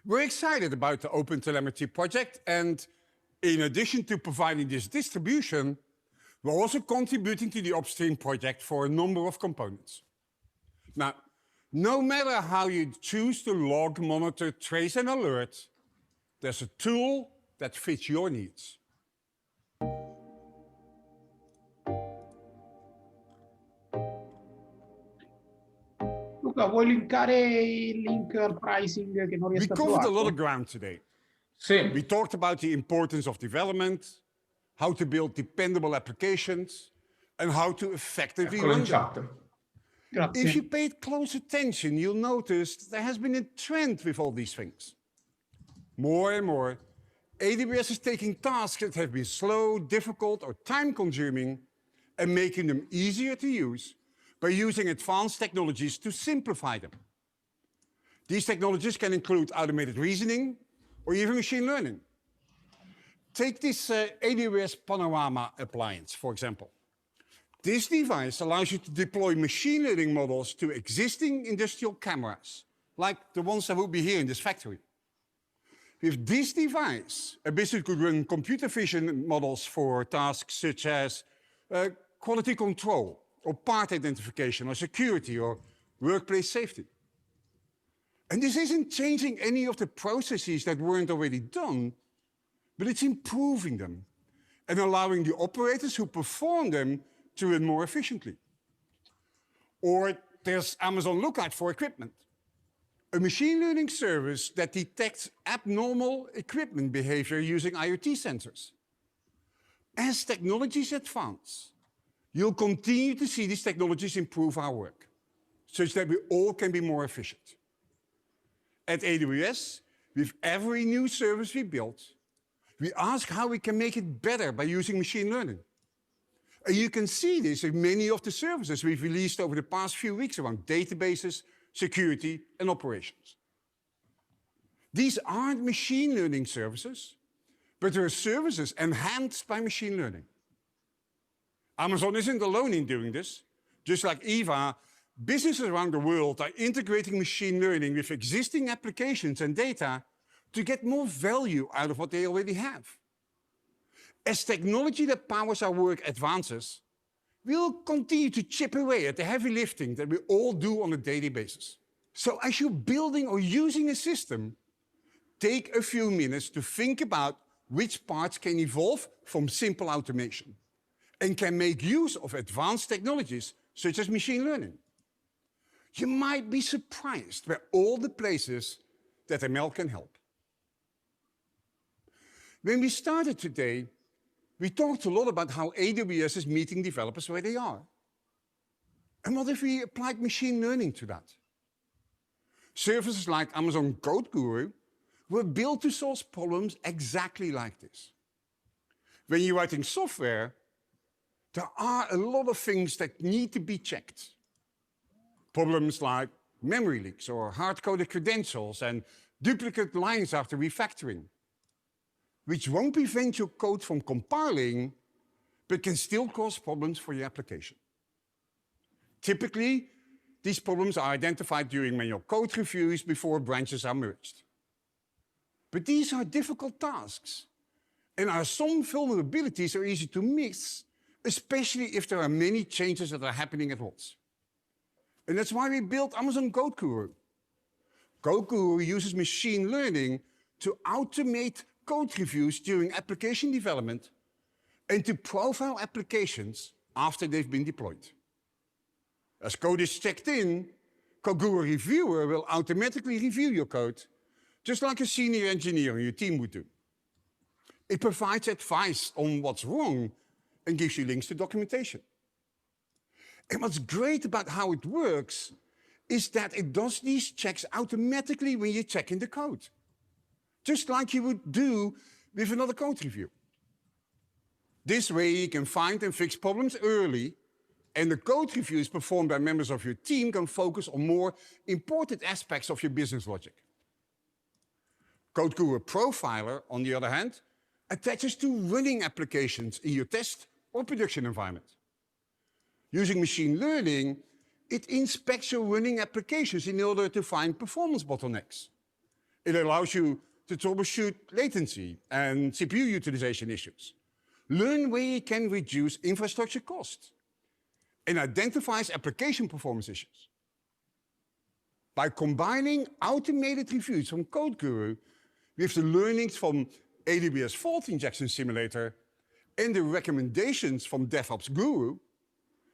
We're excited about the OpenTelemetry project, and in addition to providing this distribution, we're also contributing to the upstream project for a number of components. Now, no matter how you choose to log, monitor, trace, and alert, there's a tool that fits your needs. Luca, vuoi linkare il link al pricing che non riesco a trovare? We covered a lot of ground today. We talked about the importance of development, how to build dependable applications, and how to effectively run them. If you paid close attention, you'll notice there has been a trend with all these things. More and more, AWS is taking tasks that have been slow, difficult, or time-consuming and making them easier to use by using advanced technologies to simplify them. These technologies can include automated reasoning or even machine learning. Take this AWS Panorama appliance, for example. This device allows you to deploy machine learning models to existing industrial cameras, like the ones that will be here in this factory. With this device, a business could run computer vision models for tasks such as quality control, or part identification, or security, or workplace safety. And this isn't changing any of the processes that weren't already done, but it's improving them and allowing the operators who perform them to run more efficiently. Or there's Amazon Lookout for equipment, a machine learning service that detects abnormal equipment behavior using IoT sensors. As technologies advance, you'll continue to see these technologies improve our work, such that we all can be more efficient. At AWS, with every new service we build, we ask how we can make it better by using machine learning. And you can see this in many of the services we've released over the past few weeks around databases, security, and operations. These aren't machine learning services, but they're services enhanced by machine learning. Amazon isn't alone in doing this. Just like Eva, businesses around the world are integrating machine learning with existing applications and data to get more value out of what they already have. As technology that powers our work advances, we'll continue to chip away at the heavy lifting that we all do on a daily basis. So as you're building or using a system, take a few minutes to think about which parts can evolve from simple automation and can make use of advanced technologies such as machine learning. You might be surprised by all the places that ML can help. When we started today, we talked a lot about how AWS is meeting developers where they are. And what if we applied machine learning to that? Services like Amazon Code Guru were built to solve problems exactly like this. When you're writing software, there are a lot of things that need to be checked. Problems like memory leaks or hard-coded credentials and duplicate lines after refactoring, which won't prevent your code from compiling, but can still cause problems for your application. Typically, These problems are identified during manual code reviews before branches are merged. But these are difficult tasks, and some vulnerabilities are easy to miss, especially if there are many changes that are happening at once. And that's why we built Amazon Code Guru. Code Guru uses machine learning to automate code reviews during application development and to profile applications after they've been deployed. As code is checked in, Code Guru Reviewer will automatically review your code, just like a senior engineer on your team would do. It provides advice on what's wrong and gives you links to documentation. And what's great about how it works is that it does these checks automatically when you check in the code, just like you would do with another code review. This way you can find and fix problems early, and the code reviews performed by members of your team can focus on more important aspects of your business logic. Code Guru Profiler, on the other hand, attaches to running applications in your test or production environment. Using machine learning, it inspects your running applications in order to find performance bottlenecks. It allows you to troubleshoot latency and CPU utilization issues, learn where you can reduce infrastructure costs, and identifies application performance issues. By combining automated reviews from Code Guru with the learnings from AWS Fault Injection Simulator and the recommendations from DevOps Guru,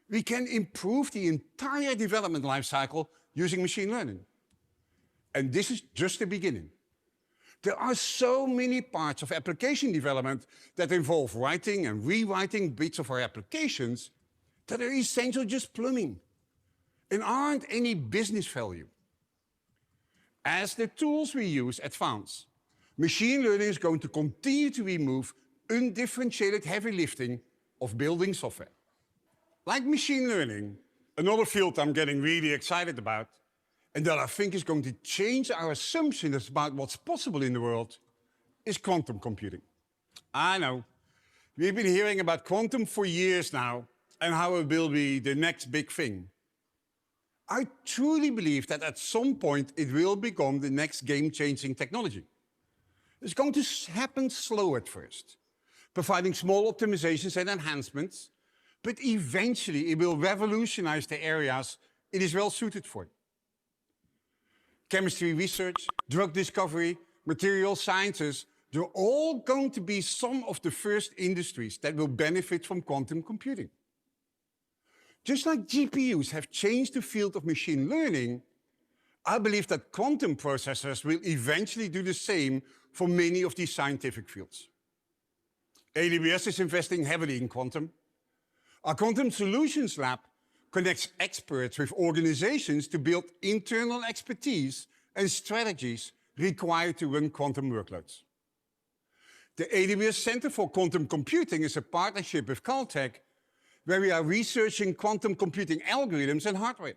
we can improve the entire development lifecycle using machine learning. And this is just the beginning. There are so many parts of application development that involve writing and rewriting bits of our applications that are essentially just plumbing and aren't any business value. As the tools we use advance, machine learning is going to continue to remove undifferentiated heavy lifting of building software. Like machine learning, another field I'm getting really excited about, and that I think is going to change our assumptions about what's possible in the world, is quantum computing. I know, we've been hearing about quantum for years now, and how it will be the next big thing. I truly believe that at some point it will become the next game-changing technology. It's going to happen slow at first, providing small optimizations and enhancements, but eventually it will revolutionize the areas it is well suited for. Chemistry research, drug discovery, material sciences, they're all going to be some of the first industries that will benefit from quantum computing. Just like GPUs have changed the field of machine learning, I believe that quantum processors will eventually do the same for many of these scientific fields. AWS is investing heavily in quantum. Our Quantum Solutions Lab connects experts with organizations to build internal expertise and strategies required to run quantum workloads. The AWS Center for Quantum Computing is a partnership with Caltech, where we are researching quantum computing algorithms and hardware.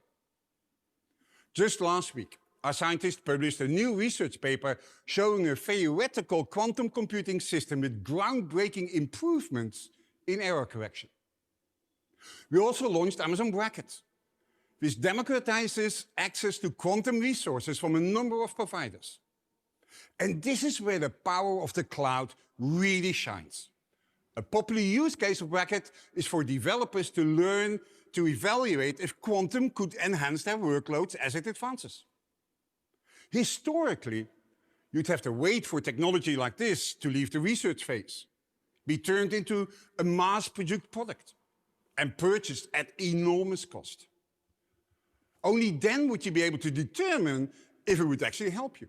Just last week, our scientists published a new research paper showing a theoretical quantum computing system with groundbreaking improvements in error correction. We also launched Amazon Braket, which democratizes access to quantum resources from a number of providers. And this is where the power of the cloud really shines. A popular use case of Braket is for developers to learn to evaluate if quantum could enhance their workloads as it advances. Historically, you'd have to wait for technology like this to leave the research phase, be turned into a mass-produced product, and purchased at enormous cost. Only then would you be able to determine if it would actually help you.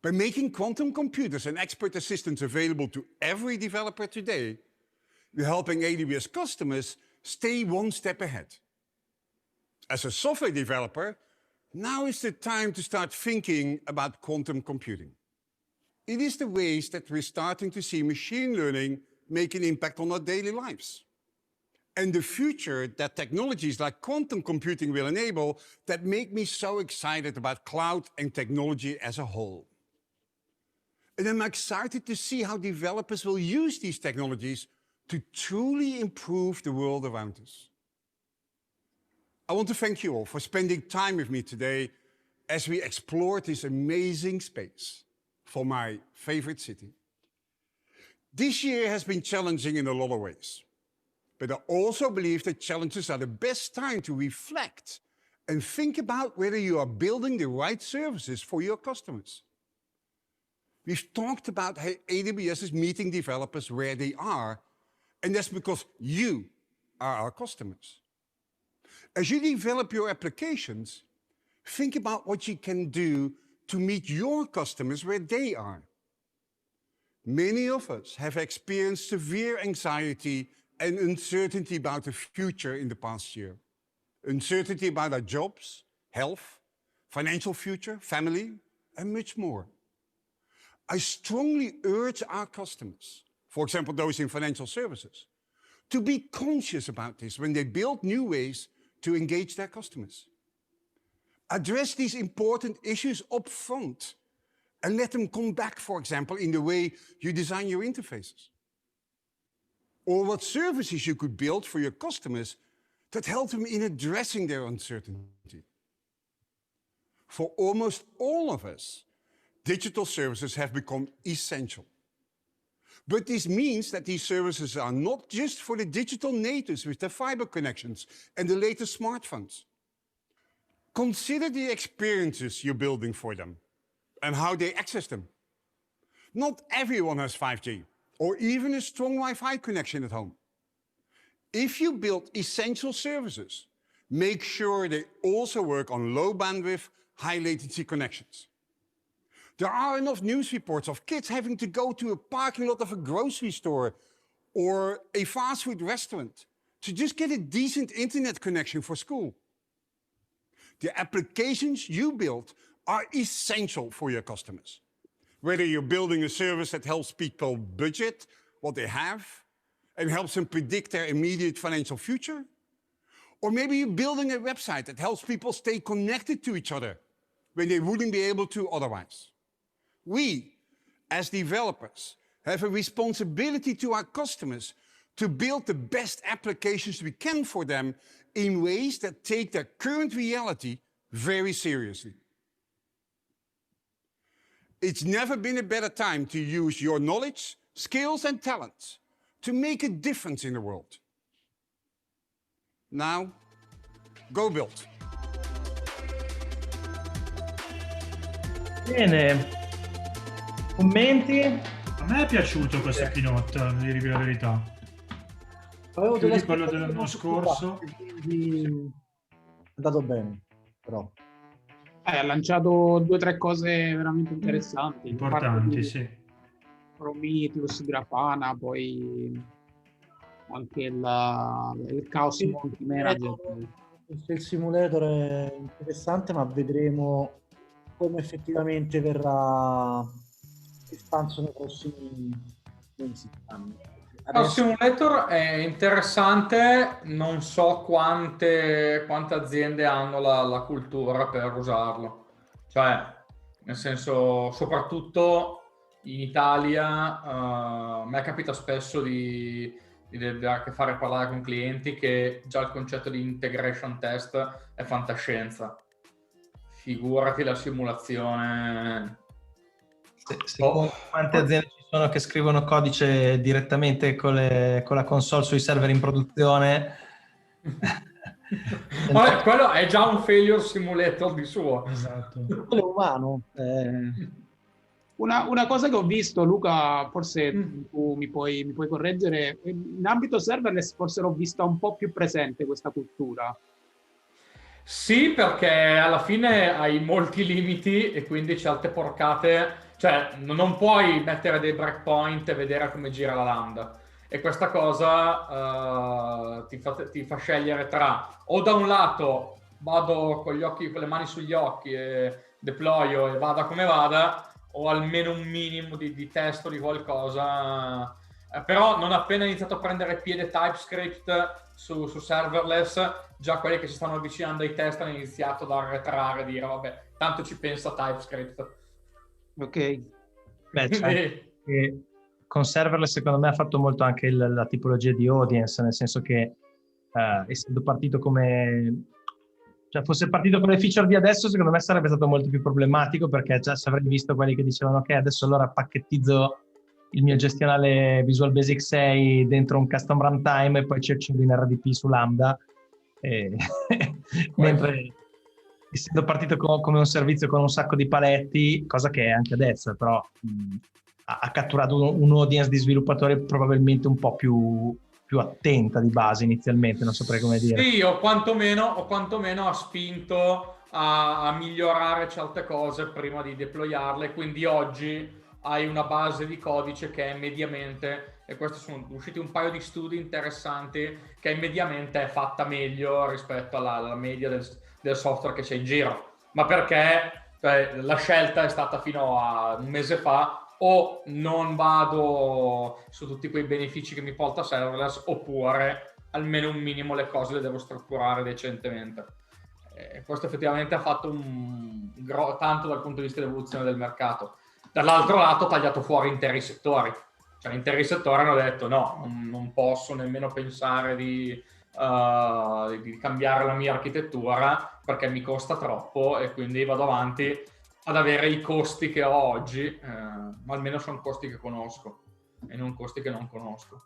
By making quantum computers and expert assistants available to every developer today, we're helping AWS customers stay one step ahead. As a software developer, now is the time to start thinking about quantum computing. It is the ways that we're starting to see machine learning make an impact on our daily lives. And the future that technologies like quantum computing will enable that make me so excited about cloud and technology as a whole. And I'm excited to see how developers will use these technologies to truly improve the world around us. I want to thank you all for spending time with me today as we explore this amazing space for my favorite city. This year has been challenging in a lot of ways, but I also believe that challenges are the best time to reflect and think about whether you are building the right services for your customers. We've talked about how AWS is meeting developers where they are, and that's because you are our customers. As you develop your applications, think about what you can do to meet your customers where they are. Many of us have experienced severe anxiety and uncertainty about the future in the past year. Uncertainty about our jobs, health, financial future, family, and much more. I strongly urge our customers, for example, those in financial services, to be conscious about this when they build new ways to engage their customers. Address these important issues up front and let them come back, for example, in the way you design your interfaces. Or what services you could build for your customers that help them in addressing their uncertainty. For almost all of us, digital services have become essential. But this means that these services are not just for the digital natives with their fiber connections and the latest smartphones. Consider the experiences you're building for them and how they access them. Not everyone has 5G or even a strong Wi-Fi connection at home. If you build essential services, make sure they also work on low bandwidth, high latency connections. There are enough news reports of kids having to go to a parking lot of a grocery store or a fast food restaurant to just get a decent internet connection for school. The applications you build are essential for your customers. Whether you're building a service that helps people budget what they have and helps them predict their immediate financial future, or maybe you're building a website that helps people stay connected to each other when they wouldn't be able to otherwise. We, as developers, have a responsibility to our customers to build the best applications we can for them in ways that take their current reality very seriously. It's never been a better time to use your knowledge, skills, and talents to make a difference in the world. Now, go build. Bene. Commenti? A me è piaciuto questo keynote, devo dire la verità. Avevo Più di quello dell'anno scorso. Quindi è andato bene, però. Ha lanciato 2 o 3 cose veramente interessanti. Importanti, sì. Prometheus, Grafana, poi anche il Chaos Monkey Manager. Il simulator è interessante, ma vedremo come effettivamente verrà espanso nei prossimi mesi. Il simulator è interessante, non so quante aziende hanno la cultura per usarlo. Cioè, nel senso, soprattutto in Italia, a me capita spesso di avere a che fare parlare con clienti che già il concetto di integration test è fantascienza. Figurati la simulazione. Quante aziende ci sono che scrivono codice direttamente con la console sui server in produzione? Vabbè, quello è già un failure simulator di suo. Esatto. Quello è umano. Una cosa che ho visto, Luca, forse tu mi puoi correggere, in ambito serverless forse l'ho vista un po' più presente questa cultura. Sì, perché alla fine hai molti limiti e quindi certe porcate, cioè non puoi mettere dei breakpoint e vedere come gira la lambda. E questa cosa ti fa scegliere tra o da un lato vado con le mani sugli occhi e deployo e vada come vada, o almeno un minimo di testo di qualcosa. Però non appena iniziato a prendere piede TypeScript su serverless, già quelli che si stanno avvicinando ai test hanno iniziato ad arretrare e dire vabbè, tanto ci pensa TypeScript. Ok. Beh, cioè, con serverless secondo me ha fatto molto anche la tipologia di audience, nel senso che essendo partito come Cioè, fosse partito con le feature di adesso, secondo me sarebbe stato molto più problematico, perché già se avrei visto quelli che dicevano ok, adesso allora pacchettizzo il mio gestionale Visual Basic 6 dentro un custom runtime e poi ci accedo in RDP su Lambda. Mentre essendo partito come un servizio con un sacco di paletti, cosa che è anche adesso, però ha catturato un audience di sviluppatori probabilmente un po' più attenta di base inizialmente, non saprei come dire. Sì, o quantomeno ha spinto a migliorare certe cose prima di deployarle, quindi oggi hai una base di codice che è mediamente, e questi sono usciti un paio di studi interessanti, che mediamente è fatta meglio rispetto alla media del software che c'è in giro. Ma perché la scelta è stata fino a un mese fa: o non vado su tutti quei benefici che mi porta serverless, oppure almeno un minimo le cose le devo strutturare decentemente. Questo effettivamente ha fatto tanto dal punto di vista dell'evoluzione del mercato. Dall'altro lato ha tagliato fuori interi settori. Cioè interi settori hanno detto no, non posso nemmeno pensare di cambiare la mia architettura perché mi costa troppo, e quindi vado avanti ad avere i costi che ho oggi, ma almeno sono costi che conosco e non costi che non conosco.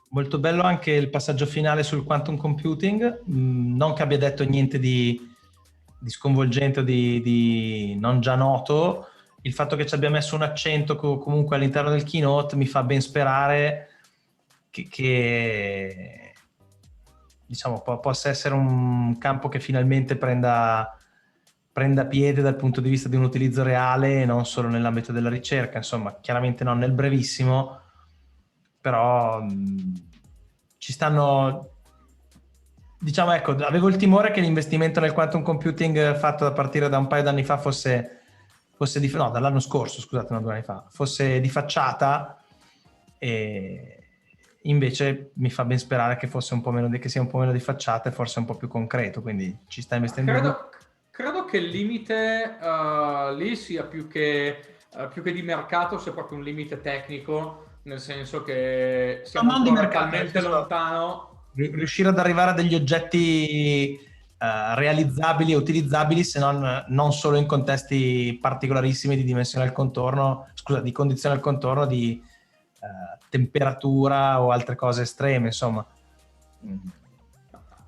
Molto bello anche il passaggio finale sul quantum computing, non che abbia detto niente di sconvolgente o di non già noto. Il fatto che ci abbia messo un accento comunque all'interno del keynote mi fa ben sperare che diciamo possa essere un campo che finalmente prenda piede dal punto di vista di un utilizzo reale e non solo nell'ambito della ricerca. Insomma, chiaramente non nel brevissimo, però ci stanno, diciamo, ecco, avevo il timore che l'investimento nel quantum computing fatto a partire da un paio d'anni fa no, dall'anno scorso, scusate, non 2 anni fa, fosse di facciata, e invece mi fa ben sperare che fosse un po' meno che sia un po' meno di facciata e forse un po' più concreto, quindi ci sta investendo. Credo che il limite lì sia più che di mercato, sia proprio un limite tecnico, nel senso che siamo ancora talmente lontano. Riuscire ad arrivare a degli oggetti realizzabili e utilizzabili, se non solo in contesti particolarissimi di dimensione al contorno, di condizione al contorno, di temperatura o altre cose estreme, insomma.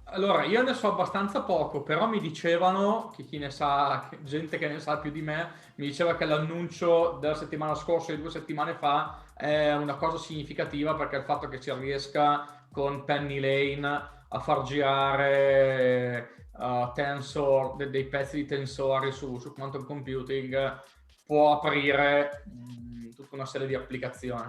Allora, io ne so abbastanza poco, però mi dicevano, che chi ne sa, gente che ne sa più di me, mi diceva che l'annuncio della settimana scorsa e 2 settimane fa è una cosa significativa, perché il fatto che si riesca con Penny Lane a far girare tensor, dei pezzi di tensori su quantum computing può aprire tutta una serie di applicazioni.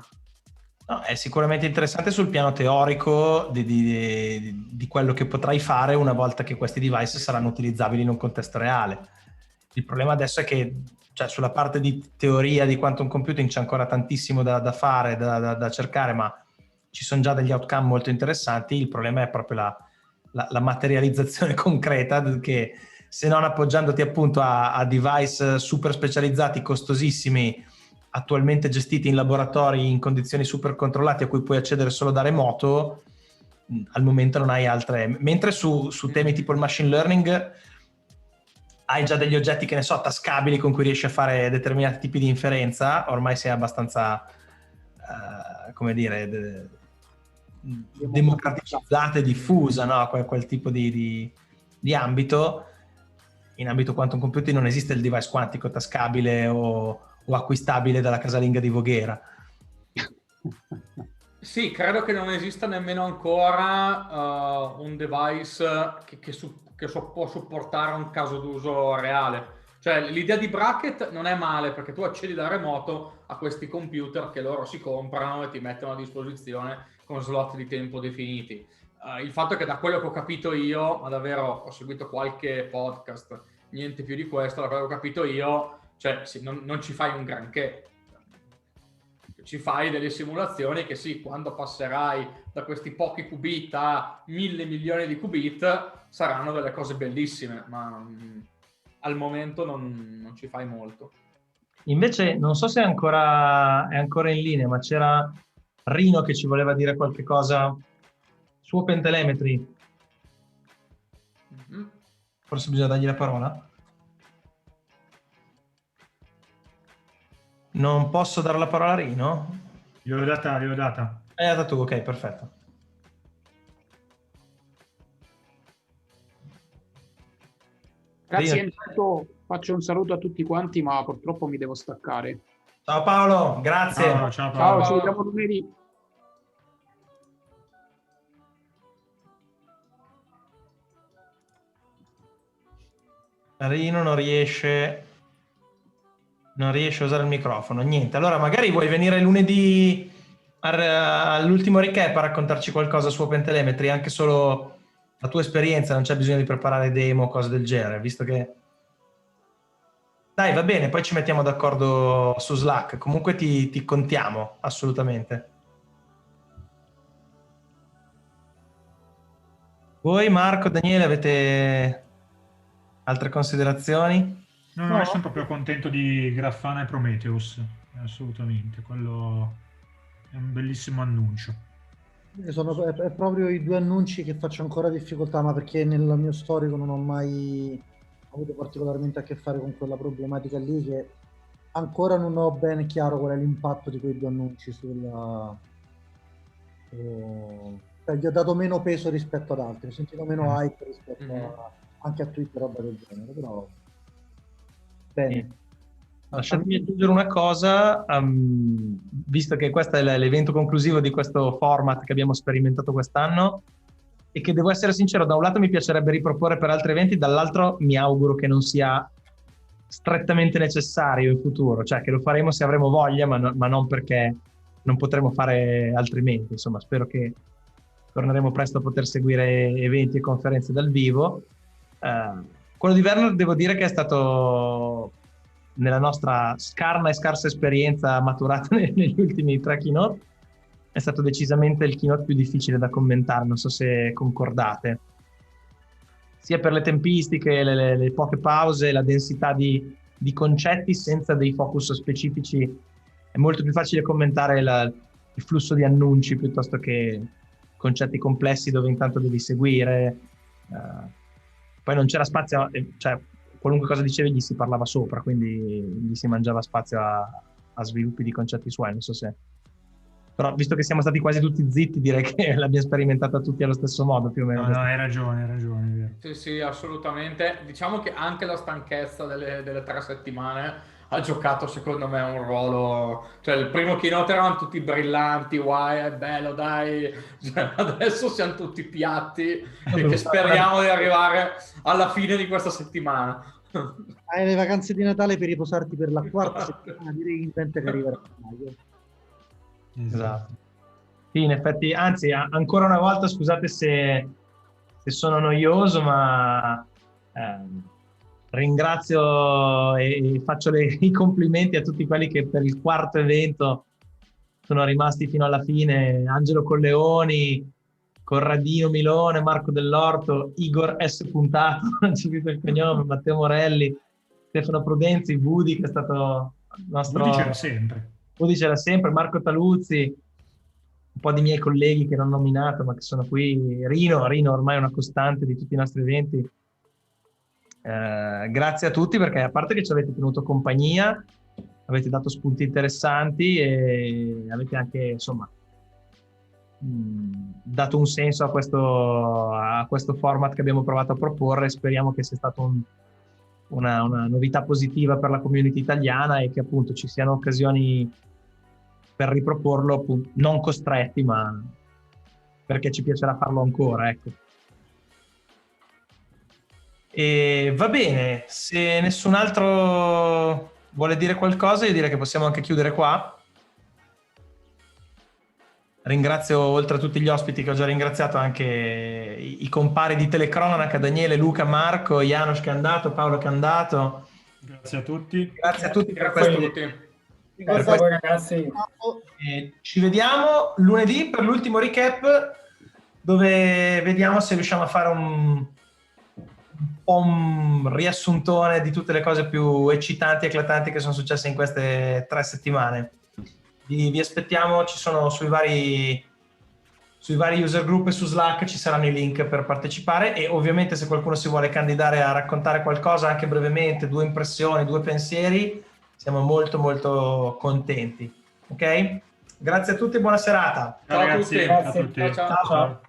No, è sicuramente interessante sul piano teorico di quello che potrai fare una volta che questi device saranno utilizzabili in un contesto reale. Il problema adesso è che, cioè, sulla parte di teoria di quantum computing c'è ancora tantissimo da fare, da cercare, ma ci sono già degli outcome molto interessanti. Il problema è proprio la materializzazione concreta, che se non appoggiandoti appunto a device super specializzati, costosissimi, attualmente gestiti in laboratori in condizioni super controllate a cui puoi accedere solo da remoto, al momento non hai altre. Mentre su temi tipo il machine learning hai già degli oggetti, che ne so, tascabili, con cui riesci a fare determinati tipi di inferenza. Ormai sei abbastanza come dire, democraticizzata e diffusa, no? Quel tipo di ambito. In ambito quantum computing non esiste il device quantico tascabile o acquistabile dalla casalinga di Voghera. Sì, credo che non esista nemmeno ancora un device che può supportare un caso d'uso reale. Cioè, l'idea di bracket non è male, perché tu accedi da remoto a questi computer che loro si comprano e ti mettono a disposizione con slot di tempo definiti. Il fatto è che, da quello che ho capito io, ma davvero ho seguito qualche podcast, niente più di questo, da quello che ho capito io, cioè non ci fai un granché, ci fai delle simulazioni che sì, quando passerai da questi pochi qubit a 1.000 milioni di qubit saranno delle cose bellissime, ma al momento non ci fai molto. Invece non so se è ancora in linea, ma c'era Rino che ci voleva dire qualche cosa su OpenTelemetry. Forse bisogna dargli la parola. Non posso dare la parola a Rino? Gliel'ho data. Hai data tu, ok, perfetto. Grazie, intanto faccio un saluto a tutti quanti, ma purtroppo mi devo staccare. Ciao Paolo, grazie. Ciao Paolo. Ciao, ci vediamo lunedì. Rino non riesce a usare il microfono. Niente, allora magari vuoi venire lunedì all'ultimo recap a raccontarci qualcosa su OpenTelemetry, anche solo la tua esperienza, non c'è bisogno di preparare demo o cose del genere, visto che... Dai, va bene, poi ci mettiamo d'accordo su Slack, comunque ti contiamo, assolutamente. Voi, Marco, Daniele, avete altre considerazioni? No, io sono proprio contento di Grafana e Prometheus, assolutamente, quello è un bellissimo annuncio. È proprio i due annunci che faccio ancora difficoltà, ma perché nel mio storico non ho mai avuto particolarmente a che fare con quella problematica lì, che ancora non ho ben chiaro qual è l'impatto di quei due annunci sulla... Cioè, gli ho dato meno peso rispetto ad altri, ho sentito meno hype rispetto anche a Twitter, roba del genere, però... Bene. Lasciatemi aggiungere una cosa, visto che questo è l'evento conclusivo di questo format che abbiamo sperimentato quest'anno e che, devo essere sincero, da un lato mi piacerebbe riproporre per altri eventi, dall'altro mi auguro che non sia strettamente necessario in futuro, cioè che lo faremo se avremo voglia, ma non perché non potremo fare altrimenti. Insomma, spero che torneremo presto a poter seguire eventi e conferenze dal vivo. Quello di Werner devo dire che è stato, nella nostra scarna e scarsa esperienza maturata negli ultimi 3 keynote, è stato decisamente il keynote più difficile da commentare, non so se concordate, sia per le tempistiche, le poche pause, la densità di concetti senza dei focus specifici. È molto più facile commentare il flusso di annunci piuttosto che concetti complessi dove intanto devi seguire. Poi non c'era spazio, cioè qualunque cosa dicevi gli si parlava sopra, quindi gli si mangiava spazio a sviluppi di concetti suoi, non so se... Però visto che siamo stati quasi tutti zitti, direi che l'abbiamo sperimentata tutti allo stesso modo, più o meno. No, hai ragione, è vero. Sì, assolutamente. Diciamo che anche la stanchezza delle 3 settimane ha giocato, secondo me, un ruolo. Cioè, il primo keynote erano tutti brillanti, è bello, dai. Cioè, adesso siamo tutti piatti e che speriamo di arrivare alla fine di questa settimana. Hai le vacanze di Natale per riposarti per la 4ª settimana, direi che arriverà a maggio. Esatto. Sì, in effetti, anzi, ancora una volta scusate se sono noioso, ma ringrazio e faccio i complimenti a tutti quelli che per il 4º evento sono rimasti fino alla fine: Angelo Colleoni, Corradino Milone, Marco Dell'Orto, Igor S. Puntato, non c'è più il cognome, Matteo Morelli, Stefano Prudenzi, Vudi, che è stato il nostro... Vudi c'era sempre, Marco Taluzzi, un po' di miei colleghi che non ho nominato ma che sono qui, Rino ormai è una costante di tutti i nostri eventi. Grazie a tutti, perché a parte che ci avete tenuto compagnia, avete dato spunti interessanti e avete anche, insomma, dato un senso a questo format che abbiamo provato a proporre. Speriamo che sia stato una novità positiva per la community italiana e che appunto ci siano occasioni per riproporlo, appunto, non costretti, ma perché ci piacerà farlo ancora, ecco. E va bene, se nessun altro vuole dire qualcosa, io direi che possiamo anche chiudere qua. Ringrazio, oltre a tutti gli ospiti che ho già ringraziato, anche i compari di telecronaca, Daniele, Luca, Marco, Janos che è andato, Paolo che è andato. Grazie a tutti. Grazie a tutti per Grazie questo. a tutti. Grazie a voi ragazzi. Ci vediamo lunedì per l'ultimo recap, dove vediamo se riusciamo a fare un riassuntone di tutte le cose più eccitanti e eclatanti che sono successe in queste 3 settimane. Vi aspettiamo, ci sono sui vari sui vari user group e su Slack ci saranno i link per partecipare, e ovviamente se qualcuno si vuole candidare a raccontare qualcosa anche brevemente, 2 impressioni, 2 pensieri, siamo molto molto contenti. Ok? Grazie a tutti e buona serata. Ciao a tutti. Grazie a tutti. Ciao.